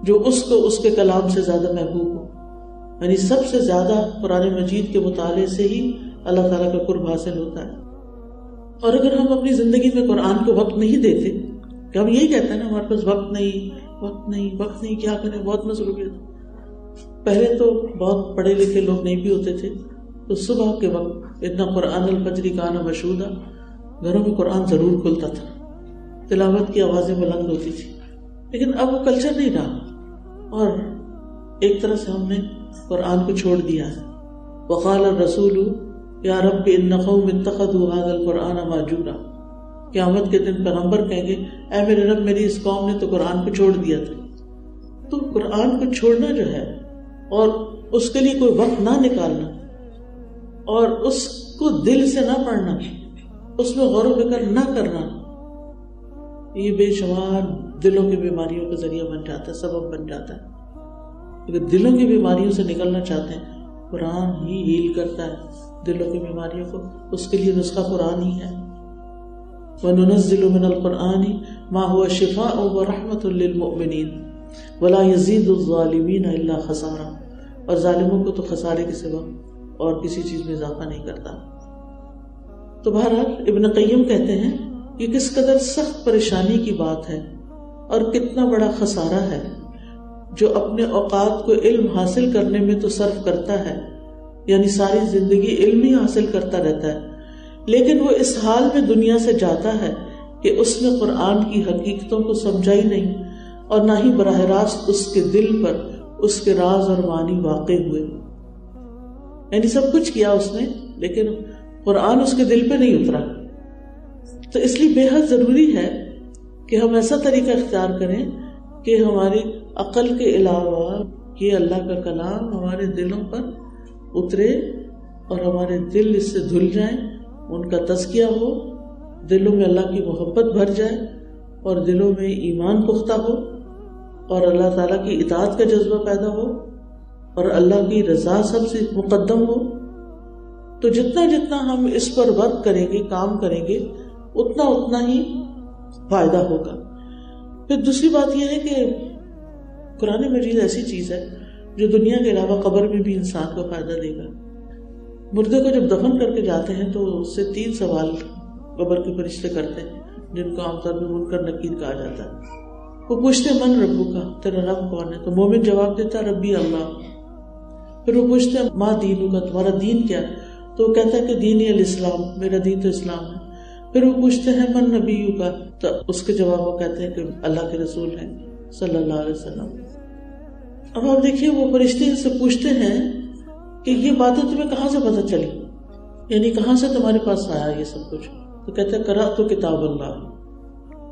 جو اس کو اس کے کلام سے زیادہ محبوب ہو. یعنی سب سے زیادہ قرآن مجید کے مطالعے سے ہی اللہ تعالیٰ کا قرب حاصل ہوتا ہے. اور اگر ہم اپنی زندگی میں قرآن کو وقت نہیں دیتے، کہ ہم یہی کہتے ہیں نا ہمارے پاس وقت نہیں کیا کریں، بہت مصروفیت. پہلے تو بہت پڑھے لکھے لوگ نہیں بھی ہوتے تھے تو صبح کے وقت اتنا قرآن الفجر کان مشہودہ، گھروں میں قرآن ضرور کھلتا تھا، تلاوت کی آوازیں بلند ہوتی تھی. لیکن اب وہ کلچر نہیں رہا اور ایک طرح سے ہم نے قرآن کو چھوڑ دیا ہے. وقال الرسول یا رب ان قوم اتخذوا هذا القرآن مهجورا. قیامت کے دن پیغمبر کہیں گے اے میرے رب میری اس قوم نے تو قرآن کو چھوڑ دیا تھا. تو قرآن کو چھوڑنا جو ہے اور اس کے لیے کوئی وقت نہ نکالنا اور اس کو دل سے نہ پڑھنا، اس میں غور و فکر نہ کرنا، یہ بے شمار دلوں کی بیماریوں کا ذریعہ بن جاتا ہے، سبب بن جاتا ہے. اگر دلوں کی بیماریوں سے نکلنا چاہتے ہیں قرآن ہی ہیل کرتا ہے دلوں کی بیماریوں کو. اس کے لیے نسخہ قرآن ہی ہے. وَنُنَزِّلُ مِنَ الْقُرْآنِ مَا هُوَ شِفَاءٌ وَرَحْمَةٌ لِّلْمُؤْمِنِينَ وَلَا يَزِيدُ الظَّالِمِينَ إِلَّا خَسَارًا. اور ظالموں کو تو خسارے کے سوا اور کسی چیز میں اضافہ نہیں کرتا. تو بہرحال ابن قیم کہتے ہیں یہ کس قدر سخت پریشانی کی بات ہے اور کتنا بڑا خسارہ ہے جو اپنے اوقات کو علم حاصل کرنے میں تو صرف کرتا ہے، یعنی ساری زندگی علم ہی حاصل کرتا رہتا ہے، لیکن وہ اس حال میں دنیا سے جاتا ہے کہ اس نے قرآن کی حقیقتوں کو سمجھا ہی نہیں اور نہ ہی براہ راست اس کے دل پر اس کے راز اور معنی واقع ہوئے. یعنی سب کچھ کیا اس نے لیکن قرآن اس کے دل پہ نہیں اترا. تو اس لیے بے حد ضروری ہے کہ ہم ایسا طریقہ اختیار کریں کہ ہماری عقل کے علاوہ یہ اللہ کا کلام ہمارے دلوں پر اترے اور ہمارے دل اس سے دھل جائیں، ان کا تزکیہ ہو، دلوں میں اللہ کی محبت بھر جائے اور دلوں میں ایمان پختہ ہو اور اللہ تعالیٰ کی اطاعت کا جذبہ پیدا ہو اور اللہ کی رضا سب سے مقدم ہو تو جتنا جتنا ہم اس پر ورک کریں گے، کام کریں گے، اتنا اتنا ہی فائدہ ہوگا۔ پھر دوسری بات یہ ہے کہ قرآن مجید ایسی چیز ہے جو دنیا کے علاوہ قبر میں بھی انسان کو فائدہ دے گا۔ مردے کو جب دفن کر کے جاتے ہیں تو اس سے 3 سوال قبر کے فرشتے کرتے ہیں، جن کو عام طور پہ منکر نکیر کہا جاتا ہے۔ وہ پوچھتے ہیں من ربو کا، تیرا رب کون ہے؟ تو مومن جواب دیتا ہے ربی اللہ۔ پھر وہ پوچھتے ہیں ما دینو کا، تمہارا دین کیا ہے؟ تو وہ کہتا ہے کہ دین الاسلام، میرا دین تو اسلام ہے۔ پھر وہ پوچھتے ہیں من نبیو کا، تو اس کے جواب وہ کہتے ہیں کہ اللہ کے رسول ہیں صلی اللہ علیہ وسلم۔ اب آپ دیکھیے وہ فرشتے سے پوچھتے ہیں کہ یہ باتیں تمہیں کہاں سے پتہ چلی، یعنی کہاں سے تمہارے پاس آیا یہ سب کچھ؟ تو کہتے ہیں قرأت کتاب اللہ،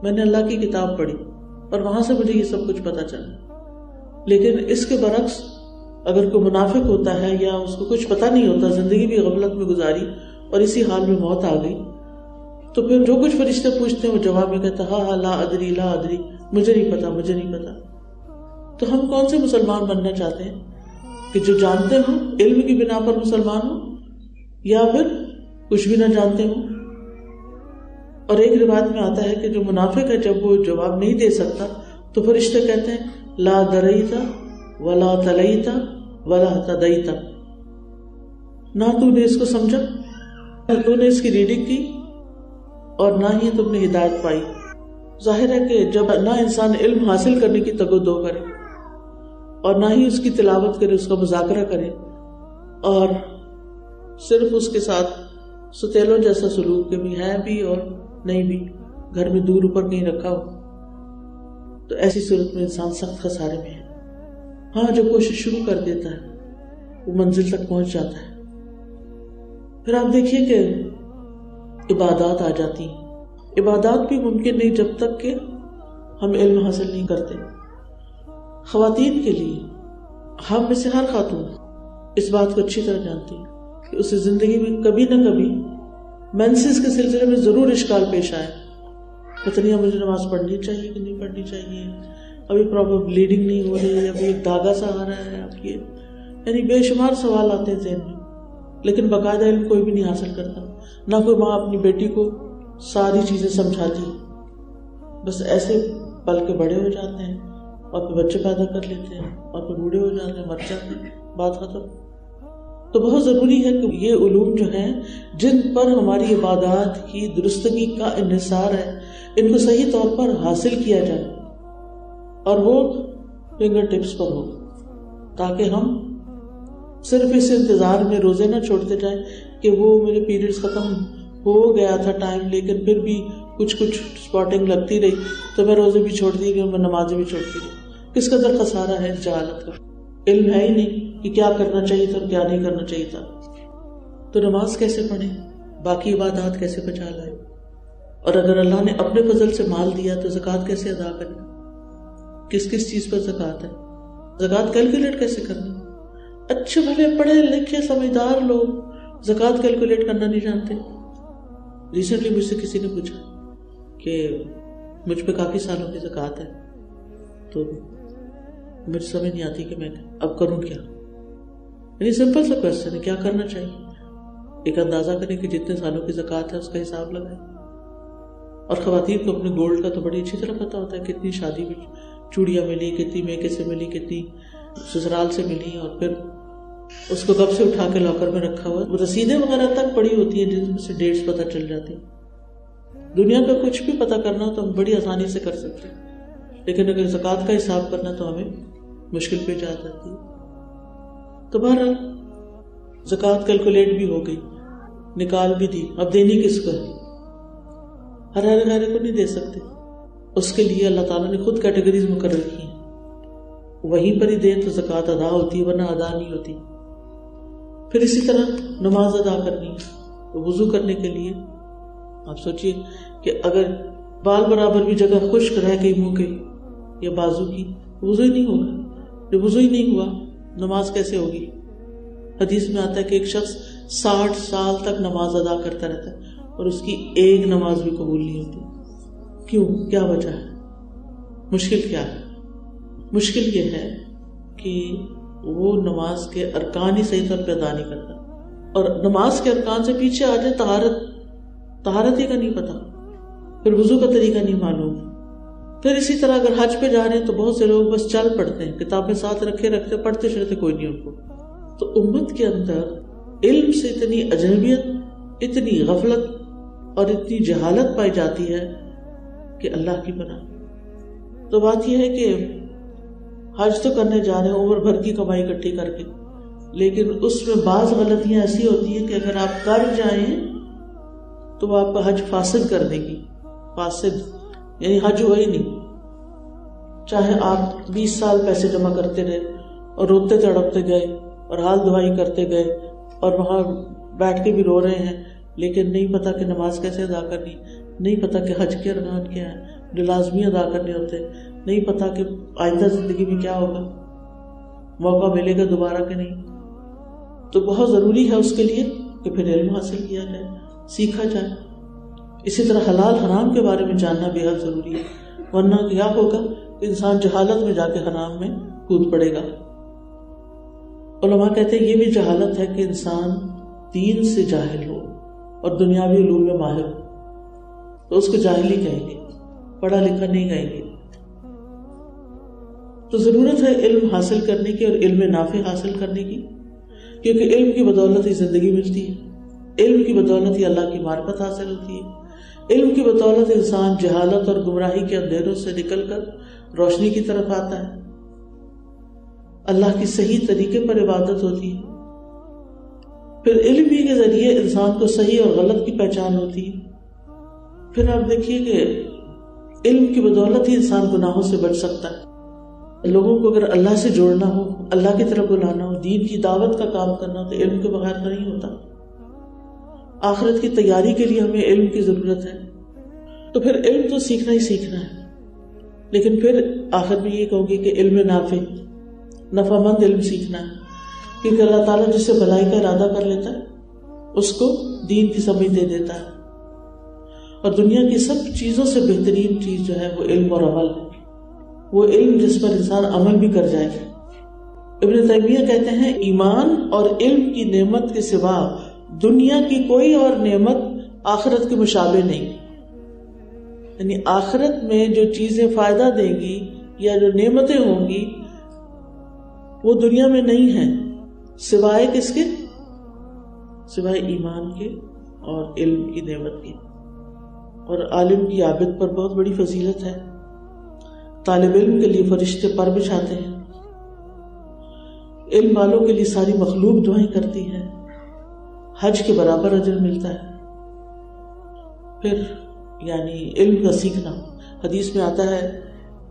میں نے اللہ کی کتاب پڑھی اور وہاں سے مجھے یہ سب کچھ پتہ چلا۔ لیکن اس کے برعکس اگر کوئی منافق ہوتا ہے یا اس کو کچھ پتہ نہیں ہوتا، زندگی بھی غفلت میں گزاری اور اسی حال میں موت آ گئی، تو پھر جو کچھ فرشتے پوچھتے ہیں وہ جواب میں کہتا ہے ہاں لا ادری لا ادری، مجھے نہیں پتا، مجھے نہیں پتا۔ تو ہم کون سے مسلمان بننا چاہتے ہیں کہ جو جانتے ہوں، علم کی بنا پر مسلمان ہوں، یا پھر کچھ بھی نہ جانتے ہوں؟ اور ایک روایت میں آتا ہے کہ جو منافق ہے جب وہ جواب نہیں دے سکتا تو فرشتے کہتے ہیں لا دریتا ولا تلیتا ولا تدیتا، نہ تو نے اس کو سمجھا، نہ تو نے اس کی ریڈنگ کی، اور نہ ہی تم نے ہدایت پائی۔ ظاہر ہے کہ جب نہ انسان علم حاصل کرنے کی تگ و دو کرے اور نہ ہی اس کی تلاوت کرے، اس کا مذاکرہ کرے، اور صرف اس کے ساتھ ستیلوں جیسا سلوک کے بھی ہے بھی اور نہیں بھی، گھر میں دور اوپر کہیں رکھا ہو، تو ایسی صورت میں انسان سخت خسارے میں ہے۔ ہاں جو کوشش شروع کر دیتا ہے وہ منزل تک پہنچ جاتا ہے۔ پھر آپ دیکھیے کہ عبادات آ جاتی ہیں۔ عبادات بھی ممکن نہیں جب تک کہ ہم علم حاصل نہیں کرتے۔ خواتین کے لیے ہم میں سے ہر خاتون اس بات کو اچھی طرح جانتی ہے کہ اسے زندگی میں کبھی نہ کبھی مینسز کے سلسلے میں ضرور اشکال پیش آئے، پتہ نہیں مجھے نماز پڑھنی چاہیے کہ نہیں پڑھنی چاہیے، ابھی پراپر بلیڈنگ نہیں ہو رہی ہے، ابھی ایک دھاگا سا آ رہا ہے، آپ یہ یعنی بے شمار سوال آتے ہیں ذہن میں، لیکن باقاعدہ علم کوئی بھی نہیں حاصل کرتا۔ نہ کوئی ماں اپنی بیٹی کو ساری چیزیں سمجھاتی، بس ایسے پل کے بڑے ہو جاتے ہیں اور پھر بچے پیدا کر لیتے ہیں اور پھر بوڑھے ہو جاتے ہیں، مر جاتے ہیں، بات ختم۔ تو بہت ضروری ہے کہ یہ علوم جو ہیں جن پر ہماری عبادات کی درستگی کا انحصار ہے، ان کو صحیح طور پر حاصل کیا جائے اور وہ فنگر ٹپس پر ہو، تاکہ ہم صرف اس انتظار میں روزے نہ چھوڑتے جائیں کہ وہ میرے پیریڈز ختم ہو گیا تھا ٹائم، لیکن پھر بھی کچھ سپاٹنگ لگتی رہی تو میں روزے بھی چھوڑتی رہی، میں نمازیں بھی چھوڑتی رہی۔ کس قدر خسارہ ہے اس جہالت کا، علم ہے ہی نہیں کہ کیا کرنا چاہیے تھا اور کیا نہیں کرنا چاہیے تھا۔ تو نماز کیسے پڑھیں، باقی عبادات کیسے بچا لائیں، اور اگر اللہ نے اپنے فضل سے مال دیا تو زکوٰۃ کیسے ادا کریں، کس کس چیز پر زکوٰۃ ہے، زکوٰۃ کیلکولیٹ کیسے کرنا۔ اچھے بھلے پڑھے لکھے سمجھدار لوگ زکوٰۃ کیلکولیٹ کرنا نہیں جانتے۔ ریسنٹلی مجھ سے کسی نے پوچھا کہ مجھ پہ کافی سالوں کی زکوٰۃ ہے، تو مجھے سمجھ نہیں آتی کہ میں اب کروں کیا۔ یعنی سمپل سا کوشچن ہے، کیا کرنا چاہیے؟ ایک اندازہ کریں کہ جتنے سالوں کی زکوٰۃ ہے اس کا حساب لگائیں۔ اور خواتین کو اپنے گولڈ کا تو بڑی اچھی طرح پتہ ہوتا ہے، کتنی شادی میں چوڑیاں ملی، کتنی میکے سے ملی، کتنی سسرال سے ملی، اور پھر اس کو کب سے اٹھا کے لاکر میں رکھا ہوا، رسیدیں وغیرہ تک پڑی ہوتی ہیں جن سے ڈیٹس پتہ چل جاتی ہیں۔ دنیا کا کچھ بھی پتہ کرنا تو ہم بڑی آسانی سے کر سکتے ہیں، لیکن اگر زکوٰۃ کا حساب کرنا تو ہمیں مشکل پیش آ جاتی ہے۔ تو بہرحال زکوٰۃ کیلکولیٹ بھی ہو گئی، نکال بھی دی، اب دینی کس کو ہے؟ ہر غیرے کو نہیں دے سکتے، اس کے لیے اللہ تعالیٰ نے خود کیٹیگریز مقرر کی ہیں، وہیں پر ہی دیں تو زکوٰۃ ادا ہوتی ہے، ورنہ ادا نہیں ہوتی۔ پھر اسی طرح نماز ادا کرنی ہے، وضو کرنے کے لیے آپ سوچئے کہ اگر بال برابر بھی جگہ خشک رہ گئی منہ کے یا بازو کی، وضو ہی نہیں ہوگا۔ جب وضو ہی نہیں ہوا نماز کیسے ہوگی؟ حدیث میں آتا ہے کہ ایک شخص 60 سال تک نماز ادا کرتا رہتا ہے اور اس کی ایک نماز بھی قبول نہیں ہوتی۔ کیوں؟ کیا وجہ ہے؟ مشکل کیا ہے؟ مشکل یہ ہے کہ وہ نماز کے ارکان ہی صحیح طور پہ ادا نہیں کرتا. اور نماز کے ارکان سے پیچھے آ جائے طہارت ہی کا نہیں پتا، پھر وضو کا طریقہ نہیں معلوم. پھر اسی طرح اگر حج پہ جا رہے ہیں تو بہت سے لوگ بس چل پڑتے ہیں، کتابیں ساتھ رکھتے پڑھتے چلتے، کوئی نہیں ان کو. تو امت کے اندر علم سے اتنی اجنبیت، اتنی غفلت اور اتنی جہالت پائی جاتی ہے کہ اللہ کی پناہ. تو بات یہ ہے کہ حج تو کرنے جا رہے ہیں عمر بھر کی کمائی اکٹھی کر کے، لیکن اس میں بعض غلطیاں ایسی ہوتی ہیں کہ اگر آپ کر جائیں تو وہ آپ کا حج فاسد کر دے گی. فاسد یعنی حج ہوا ہی نہیں. چاہے آپ 20 سال پیسے جمع کرتے رہے اور روتے تڑپتے گئے اور حال دعائی کرتے گئے اور وہاں بیٹھ کے بھی رو رہے ہیں، لیکن نہیں پتا کہ نماز کیسے ادا کرنی، نہیں پتا کہ حج کے ارکان کیا ہے جو لازمی ادا کرنے ہوتے، نہیں پتا کہ آئندہ زندگی میں کیا ہوگا، موقع ملے گا دوبارہ کہ نہیں. تو بہت ضروری ہے اس کے لیے کہ پھر علم حاصل کیا جائے، سیکھا جائے. اسی طرح حلال حرام کے بارے میں جاننا بے حد ضروری ہے، ورنہ کیا ہوگا کہ انسان جہالت میں جا کے حرام میں کود پڑے گا. علماء کہتے ہیں یہ بھی جہالت ہے کہ انسان دین سے جاہل ہو اور دنیاوی علوم میں ماہر ہو تو اس کو جاہل ہی کہیں گے، پڑھا لکھا نہیں کہیں گے. تو ضرورت ہے علم حاصل کرنے کی اور علم نافع حاصل کرنے کی، کیونکہ علم کی بدولت ہی زندگی ملتی ہے، علم کی بدولت ہی اللہ کی معرفت حاصل ہوتی ہے، علم کی بدولت انسان جہالت اور گمراہی کے اندھیروں سے نکل کر روشنی کی طرف آتا ہے، اللہ کی صحیح طریقے پر عبادت ہوتی ہے. پھر علم ہی کے ذریعے انسان کو صحیح اور غلط کی پہچان ہوتی ہے. پھر آپ دیکھیے کہ علم کی بدولت ہی انسان گناہوں سے بچ سکتا ہے. لوگوں کو اگر اللہ سے جوڑنا ہو، اللہ کی طرف بلانا ہو، دین کی دعوت کا کام کرنا ہو تو علم کے بغیر تو نہیں ہوتا. آخرت کی تیاری کے لیے ہمیں علم کی ضرورت ہے. تو پھر علم تو سیکھنا ہی سیکھنا ہے، لیکن پھر آخر میں یہ کہوں گی کہ علم نافع، نفع مند علم سیکھنا ہے، کیونکہ اللہ تعالیٰ جس سے بھلائی کا ارادہ کر لیتا ہے اس کو دین کی سمجھ دے دیتا ہے. اور دنیا کی سب چیزوں سے بہترین چیز جو ہے وہ علم اور عمل ہے، وہ علم جس پر انسان عمل بھی کر جائے. ابن تیمیہ کہتے ہیں ایمان اور علم کی نعمت کے سوا دنیا کی کوئی اور نعمت آخرت کے مشابہ نہیں. یعنی آخرت میں جو چیزیں فائدہ دیں گی یا جو نعمتیں ہوں گی وہ دنیا میں نہیں ہیں، سوائے کس کے؟ سوائے ایمان کے اور علم کی نعمت کی. اور عالم کی عابد پر بہت بڑی فضیلت ہے. طالب علم کے لیے فرشتے پر بچھاتے ہیں، علم والوں کے لیے ساری مخلوق دعائیں کرتی ہے، حج کے برابر اجر ملتا ہے. پھر یعنی علم کا سیکھنا، حدیث میں آتا ہے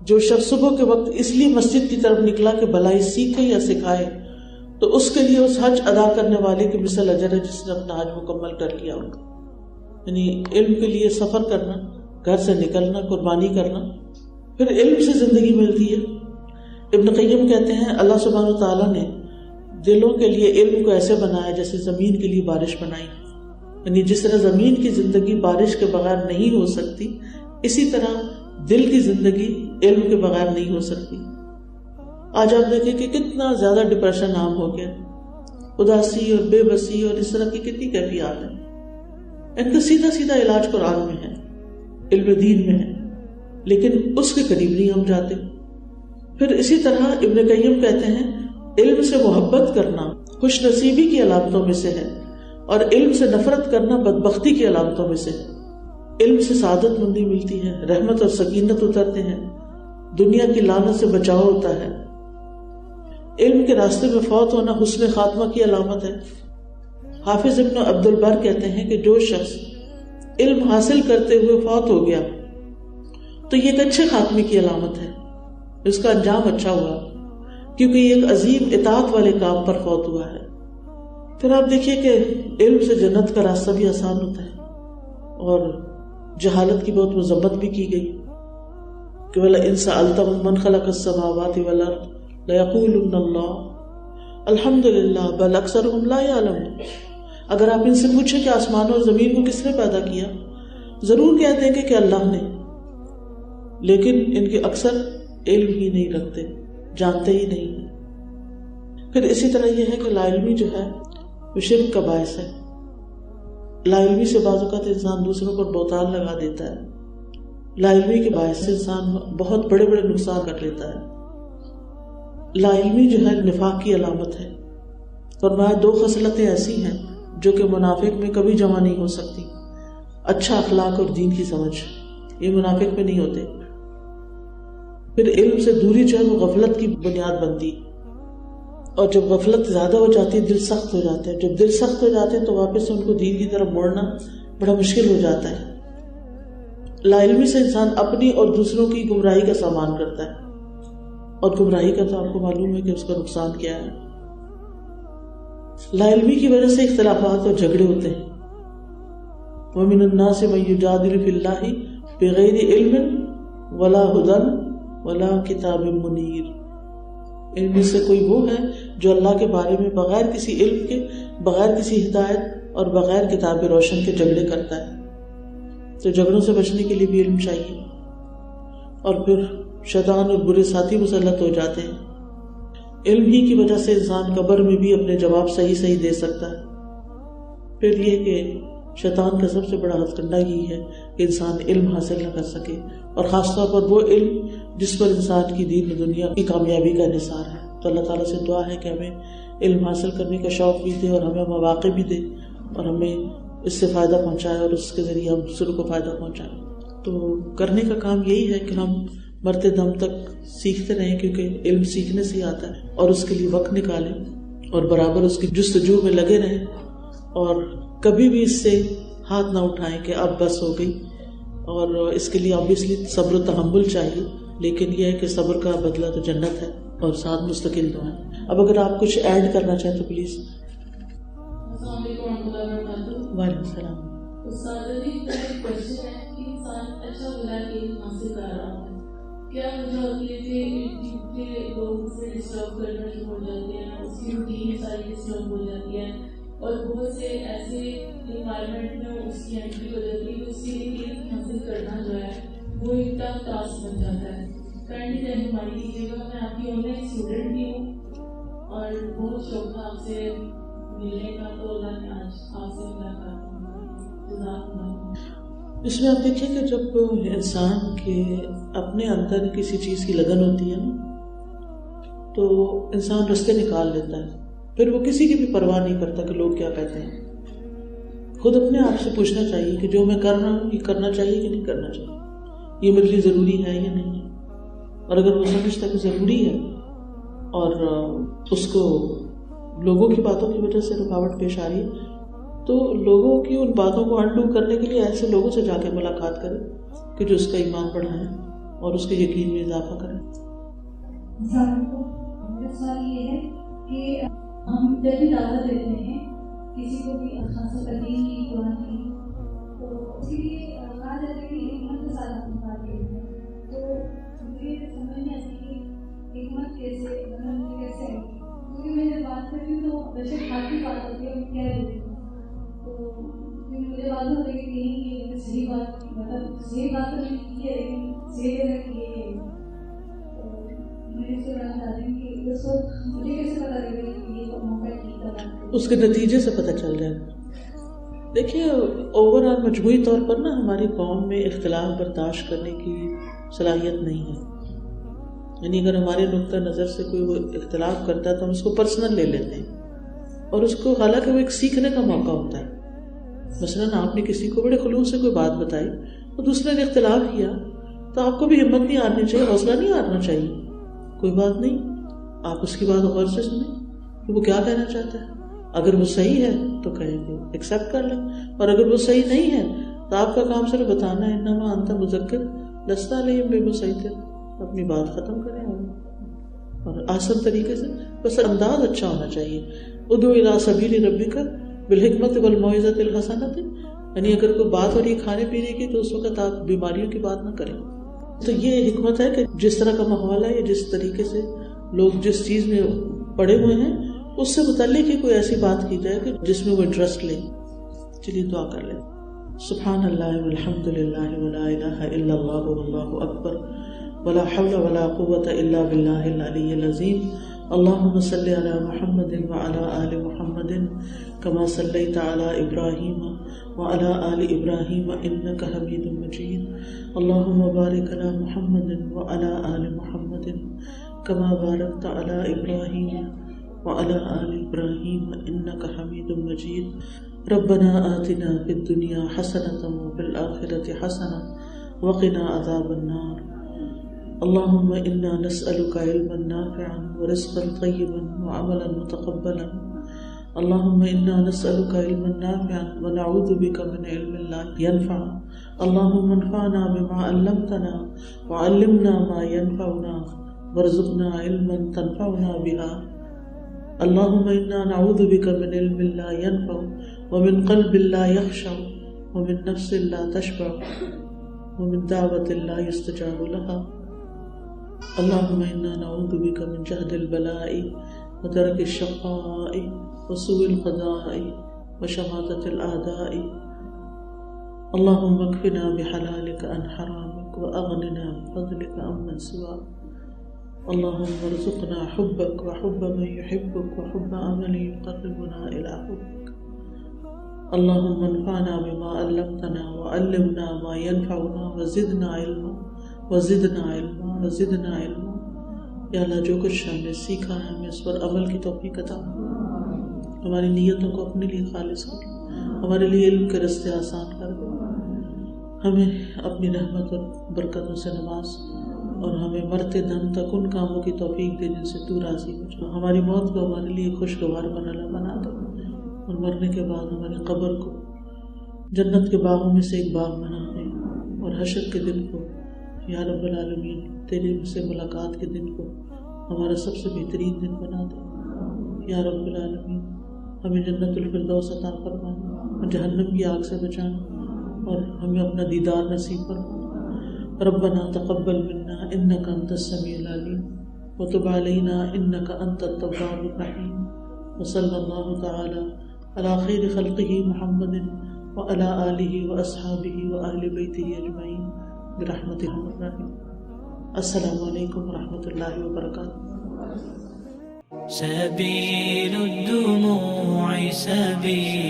جو شخص صبح کے وقت اس لیے مسجد کی طرف نکلا کہ بھلائی سیکھے یا سکھائے تو اس کے لیے اس حج ادا کرنے والے کی مثل اجر ہے جس نے اپنا حج مکمل کر لیا ہوگا. یعنی علم کے لیے سفر کرنا، گھر سے نکلنا، قربانی کرنا. پھر علم سے زندگی ملتی ہے. ابن قیم کہتے ہیں اللہ سبحانہ و تعالیٰ نے دلوں کے لیے علم کو ایسے بنایا جیسے زمین کے لیے بارش بنائی. یعنی جس طرح زمین کی زندگی بارش کے بغیر نہیں ہو سکتی، اسی طرح دل کی زندگی علم کے بغیر نہیں ہو سکتی. آج آپ دیکھیں کہ کتنا زیادہ ڈپریشن عام ہو گیا، اداسی اور بے بسی اور اس طرح کی کتنی کیفیات ہیں. ان کا سیدھا سیدھا علاج قرآن میں ہے، علم دین میں ہے، لیکن اس کے قریب نہیں ہم جاتے. پھر اسی طرح ابن قیم کہتے ہیں علم سے محبت کرنا خوش نصیبی کی علامتوں میں سے ہے اور علم سے نفرت کرنا بدبختی کی علامتوں میں سے ہے. علم سے سعادت مندی ملتی ہے، رحمت اور سکینت اترتے ہیں، دنیا کی لعنت سے بچاؤ ہوتا ہے. علم کے راستے میں فوت ہونا حسن خاتمہ کی علامت ہے. حافظ ابن عبد البر کہتے ہیں کہ جو شخص علم حاصل کرتے ہوئے فوت ہو گیا تو یہ ایک اچھے خاتمے کی علامت ہے، اس کا انجام اچھا ہوا، کیونکہ یہ ایک عظیم اطاعت والے کام پر فوت ہوا ہے. پھر آپ دیکھیے کہ علم سے جنت کا راستہ بھی آسان ہوتا ہے اور جہالت کی بہت مذمت بھی کی گئی کہ وَلَئِن سَأَلْتَهُم مَّن خَلَقَ السَّمَاوَاتِ وَالْأَرْضَ لَيَقُولُنَّ اللَّهُ الحمدللہ بل اکثرهم لا يعلمون. اگر آپ ان سے پوچھیں کہ آسمانوں اور زمین کو کس نے پیدا کیا، ضرور کہہ دیں گے کہ اللہ نے، لیکن ان کے اکثر علم ہی نہیں رکھتے، جانتے ہی نہیں. پھر اسی طرح یہ ہے کہ لا علمی جو ہے وہ شرک کا باعث ہے. لا علمی سے بعض اوقات انسان دوسروں پر بہتان لگا دیتا ہے. لا علمی کے باعث سے انسان بہت بڑے بڑے نقصان کر لیتا ہے. لا علمی جو ہے نفاق کی علامت ہے. فرمایا 2 خصلتیں ایسی ہیں جو کہ منافق میں کبھی جمع نہیں ہو سکتی: اچھا اخلاق اور دین کی سمجھ. یہ منافق میں نہیں ہوتے. پھر علم سے دوری جو ہے وہ غفلت کی بنیاد بنتی، اور جب غفلت زیادہ ہو جاتی ہے دل سخت ہو جاتا ہے. جب دل سخت ہو جاتے ہیں تو واپس ان کو دین کی طرف موڑنا بڑا مشکل ہو جاتا ہے. لا علمی سے انسان اپنی اور دوسروں کی گمراہی کا سامان کرتا ہے، اور گمراہی کا تو آپ کو معلوم ہے کہ اس کا نقصان کیا ہے. لا علمی کی وجہ سے اختلافات اور جھگڑے ہوتے ہیں. وَمِنَ النَّاسِ مَن يُجَادِلُ فِي اللَّهِ بِغَيْرِ عِلْمٍ وَلَا هُدًى وَلَا كِتَابٍ مُنِيرٍ. ان میں سے کوئی وہ ہے جو اللہ کے بارے میں بغیر کسی علم کے، بغیر کسی ہدایت اور بغیر کتاب روشن کے جھگڑے کرتا ہے. تو جھگڑوں سے بچنے کے لیے بھی علم چاہیے. اور پھر شیطان اور برے ساتھی مسلط ہو جاتے ہیں. علم ہی کی وجہ سے انسان قبر میں بھی اپنے جواب صحیح صحیح دے سکتا ہے. پھر یہ کہ شیطان کا سب سے بڑا ہتھکنڈہ یہی ہے کہ انسان علم حاصل نہ کر سکے، اور خاص طور پر وہ علم جس پر انسان کی دین و دنیا کی کامیابی کا انحصار ہے. تو اللہ تعالیٰ سے دعا ہے کہ ہمیں علم حاصل کرنے کا شوق بھی دے، اور ہمیں مواقع بھی دے، اور ہمیں اس سے فائدہ پہنچائے، اور اس کے ذریعے ہم دوسروں کو فائدہ پہنچائیں. تو کرنے کا کام یہی ہے کہ ہم مرتے دم تک سیکھتے رہیں، کیونکہ علم سیکھنے سے ہی آتا ہے، اور اس کے لیے وقت نکالیں اور برابر اس کی جستجو میں لگے رہیں، اور کبھی بھی اس سے ہاتھ نہ اٹھائیں کہ اب بس ہو گئی. اور اس کے لیے آبویسلی صبر و تحمل چاہیے، لیکن یہ ہے کہ صبر کا بدلہ تو جنت ہے، اور ساتھ مستقل دعائیں. اب اگر آپ کچھ ایڈ کرنا چاہیں تو پلیز. السلام علیکم ورحمۃ اللہ وبرکاتہ. وعلیکم السلام. استاد جی ایک کوشچن ہے کہ انسان اچھا بلا کے حاصل کر رہا ہے، کیا مطلب ہوتی ہے کہ لوگ سے ڈسٹرب کرنا شروع ہو جاتے ہیں، اس کی روٹین ساری ڈسٹرب ہو جاتی ہے، اور بہت سے ایسے انوائرمنٹ میں اس کی انٹری ہو جاتی ہے کہ اس کے لیے حاصل کرنا جو ہے وہ ایک ٹف ٹاسک بن جاتا ہے. کائنڈلی رہنمائی کیجیے گا. میں آپ کی آن لائن اسٹوڈنٹ بھی ہوں، اور بہت شوق تھا آپ سے ملنے کا، تو اللہ نے آج آپ سے ملاقات کی. اس میں آپ دیکھیں کہ جب انسان کے اپنے اندر کسی چیز کی لگن ہوتی ہے تو انسان رستے نکال لیتا ہے. پھر وہ کسی کی بھی پرواہ نہیں کرتا کہ لوگ کیا کہتے ہیں. خود اپنے آپ سے پوچھنا چاہیے کہ جو میں کر رہا ہوں یہ کرنا چاہیے کہ نہیں کرنا چاہیے، یہ میرے لیے ضروری ہے یا نہیں. اور اگر وہ سمجھتا ہے کہ ضروری ہے اور اس کو لوگوں کی باتوں کی وجہ سے رکاوٹ پیش آ رہی ہے، تو لوگوں کی ان باتوں کو انڈو کرنے کے لیے ایسے لوگوں سے جا کے ملاقات کرے کہ جو اس کا ایمان بڑھائیں اور اس کے یقین میں اضافہ کریں. میرا سوال یہ ہے کہ ہم جب بھی دعوت دیتے ہیں کسی کو بھی خاص قدیم کی قرآن کی، تو اس کے لیے کہا جاتا ہے کہ حکمت کے ساتھ ہم بات کرتے ہیں. تو مجھے سمجھ نہیں آتی کہ حکمت کیسے کیسے ہے، کیونکہ میں جب بات کرتی ہوں تو ویسے خاصی بات ہوتی ہے کیا ہوتی ہے، تو مجھے بات ہو رہی ہے کہ یہ صحیح بات، مطلب صحیح بات تو نہیں کی ہے لیکن صحیح جگہ کی ہے. میں اس سے بات چاہتی ہوں کہ اس وقت مجھے کیسے پتا لگے گا کہ یہ موقع ٹھیک ہے، اس کے نتیجے سے پتہ چل جائے گا. دیکھیے اوور آل مجموعی طور پر نا ہماری قوم میں اختلاف برداشت کرنے کی صلاحیت نہیں ہے. یعنی اگر ہمارے نقطہ نظر سے کوئی وہ اختلاف کرتا ہے تو ہم اس کو پرسنل لے لیتے ہیں، اور اس کو حالانکہ وہ ایک سیکھنے کا موقع ہوتا ہے. مثلاً آپ نے کسی کو بڑے خلوص سے کوئی بات بتائی اور دوسرے نے اختلاف کیا، تو آپ کو بھی ہمت نہیں ہارنی چاہیے، حوصلہ نہیں ہارنا چاہیے. کوئی بات نہیں، آپ اس کی بات غور سے سنیں کہ وہ کیا کہنا چاہتا ہے. اگر وہ صحیح ہے تو کہیں گے ایکسیپٹ کر لیں، اور اگر وہ صحیح نہیں ہے تو آپ کا کام صرف بتانا ہے، انما انت مذکر لست علیہم بمسیطر. اپنی بات ختم کریں اور آسان طریقے سے، بس انداز اچھا ہونا چاہیے. ادعو الی سبیل ربک بالحکمت والموعظۃ الحسنۃ. یعنی اگر کوئی بات ہو رہی ہے کھانے پینے کی تو اس وقت آپ بیماریوں کی بات نہ کریں. تو یہ حکمت ہے کہ جس طرح کا ماحول ہے یا جس طریقے سے لوگ جس چیز میں پڑے ہوئے ہیں اس سے متعلق ہی کوئی ایسی بات کی جائے کہ جس میں وہ انٹرسٹ لیں. چلیے دعا کر لیں. سبحان اللہ والحمد للہ ولا الہ الا اللہ واللہ اکبر ولا حول ولا قوة الا باللہ العلی العظیم. اللهم صل على محمد وعلى آل محمد كما صليت على إبراهيم وعلى آل إبراهيم إنك حميد مجيد. اللهم بارك على محمد وعلى آل محمد كما باركت على إبراهيم وعلى آل إبراهيم إنك حميد مجيد. ربنا آتنا في الدنيا حسنة وفي الآخرة حسنة وقنا عذاب النار. اللهم إنا نسألك علما نافعا ورزقا طيبا وعملا متقبلا. اللهم إنا نسألك علما نافعا ونعوذ بك من علم لا ينفع. اللهم انفعنا بما علمتنا وعلمنا ما ينفعنا وارزقنا علما تنفعنا بها. اللهم إنا نعوذ بك من علم لا ينفع ومن قلب لا يخشع ومن نفس لا تشبع ومن دعوة لا يستجاب لها. اللهم إنا نعوذ بك من جهد البلاء ودرك الشقاء وسوء القضاء وشماتة الأعداء. اللهم اكفنا بحلالك عن حرامك وأغننا بفضلك عمن سواك. اللهم ارزقنا حبك وحب من يحبك وحب عمل يقربنا إلى حبك. اللهم انفعنا بما علمتنا وعلمنا ما ينفعنا وزدنا علما وزدنا علما وزدنا علما. یا اللہ جو کچھ ہم نے سیکھا ہے ہمیں اس پر عمل کی توفیق عطا فرما. ہماری نیتوں کو اپنے لیے خالص کر، ہمارے لیے علم کے رستے آسان کر دے. ہمیں اپنی رحمت اور برکتوں سے نواز اور ہمیں مرتے دم تک ان کاموں کی توفیق دے جن سے تو راضی ہو جا. ہماری موت کو ہمارے لیے خوشگوار بنا دے اور مرنے کے بعد ہماری قبر کو جنت کے باغوں میں سے ایک باغ بنا دے. اور حشر کے دن کو یا رب العالمین تیرے سے ملاقات کے دن کو ہمارا سب سے بہترین دن بنا دے. یا رب العالمین ہمیں جنت الفردوس عطا فرما اور جہنم کی آگ سے بچانا اور ہمیں اپنا دیدار نصیب فرما. ربنا تقبل منا انك انت السميع العليم وتب علينا انك انت التواب الرحيم. وصلى الله تعالى على خير خلقه محمد وعلى آله وأصحابه وأهل بيته أجمعين برحمتك الرحيم. السلام علیکم ورحمۃ اللہ وبرکاتہ. سبيل الدموع سبيل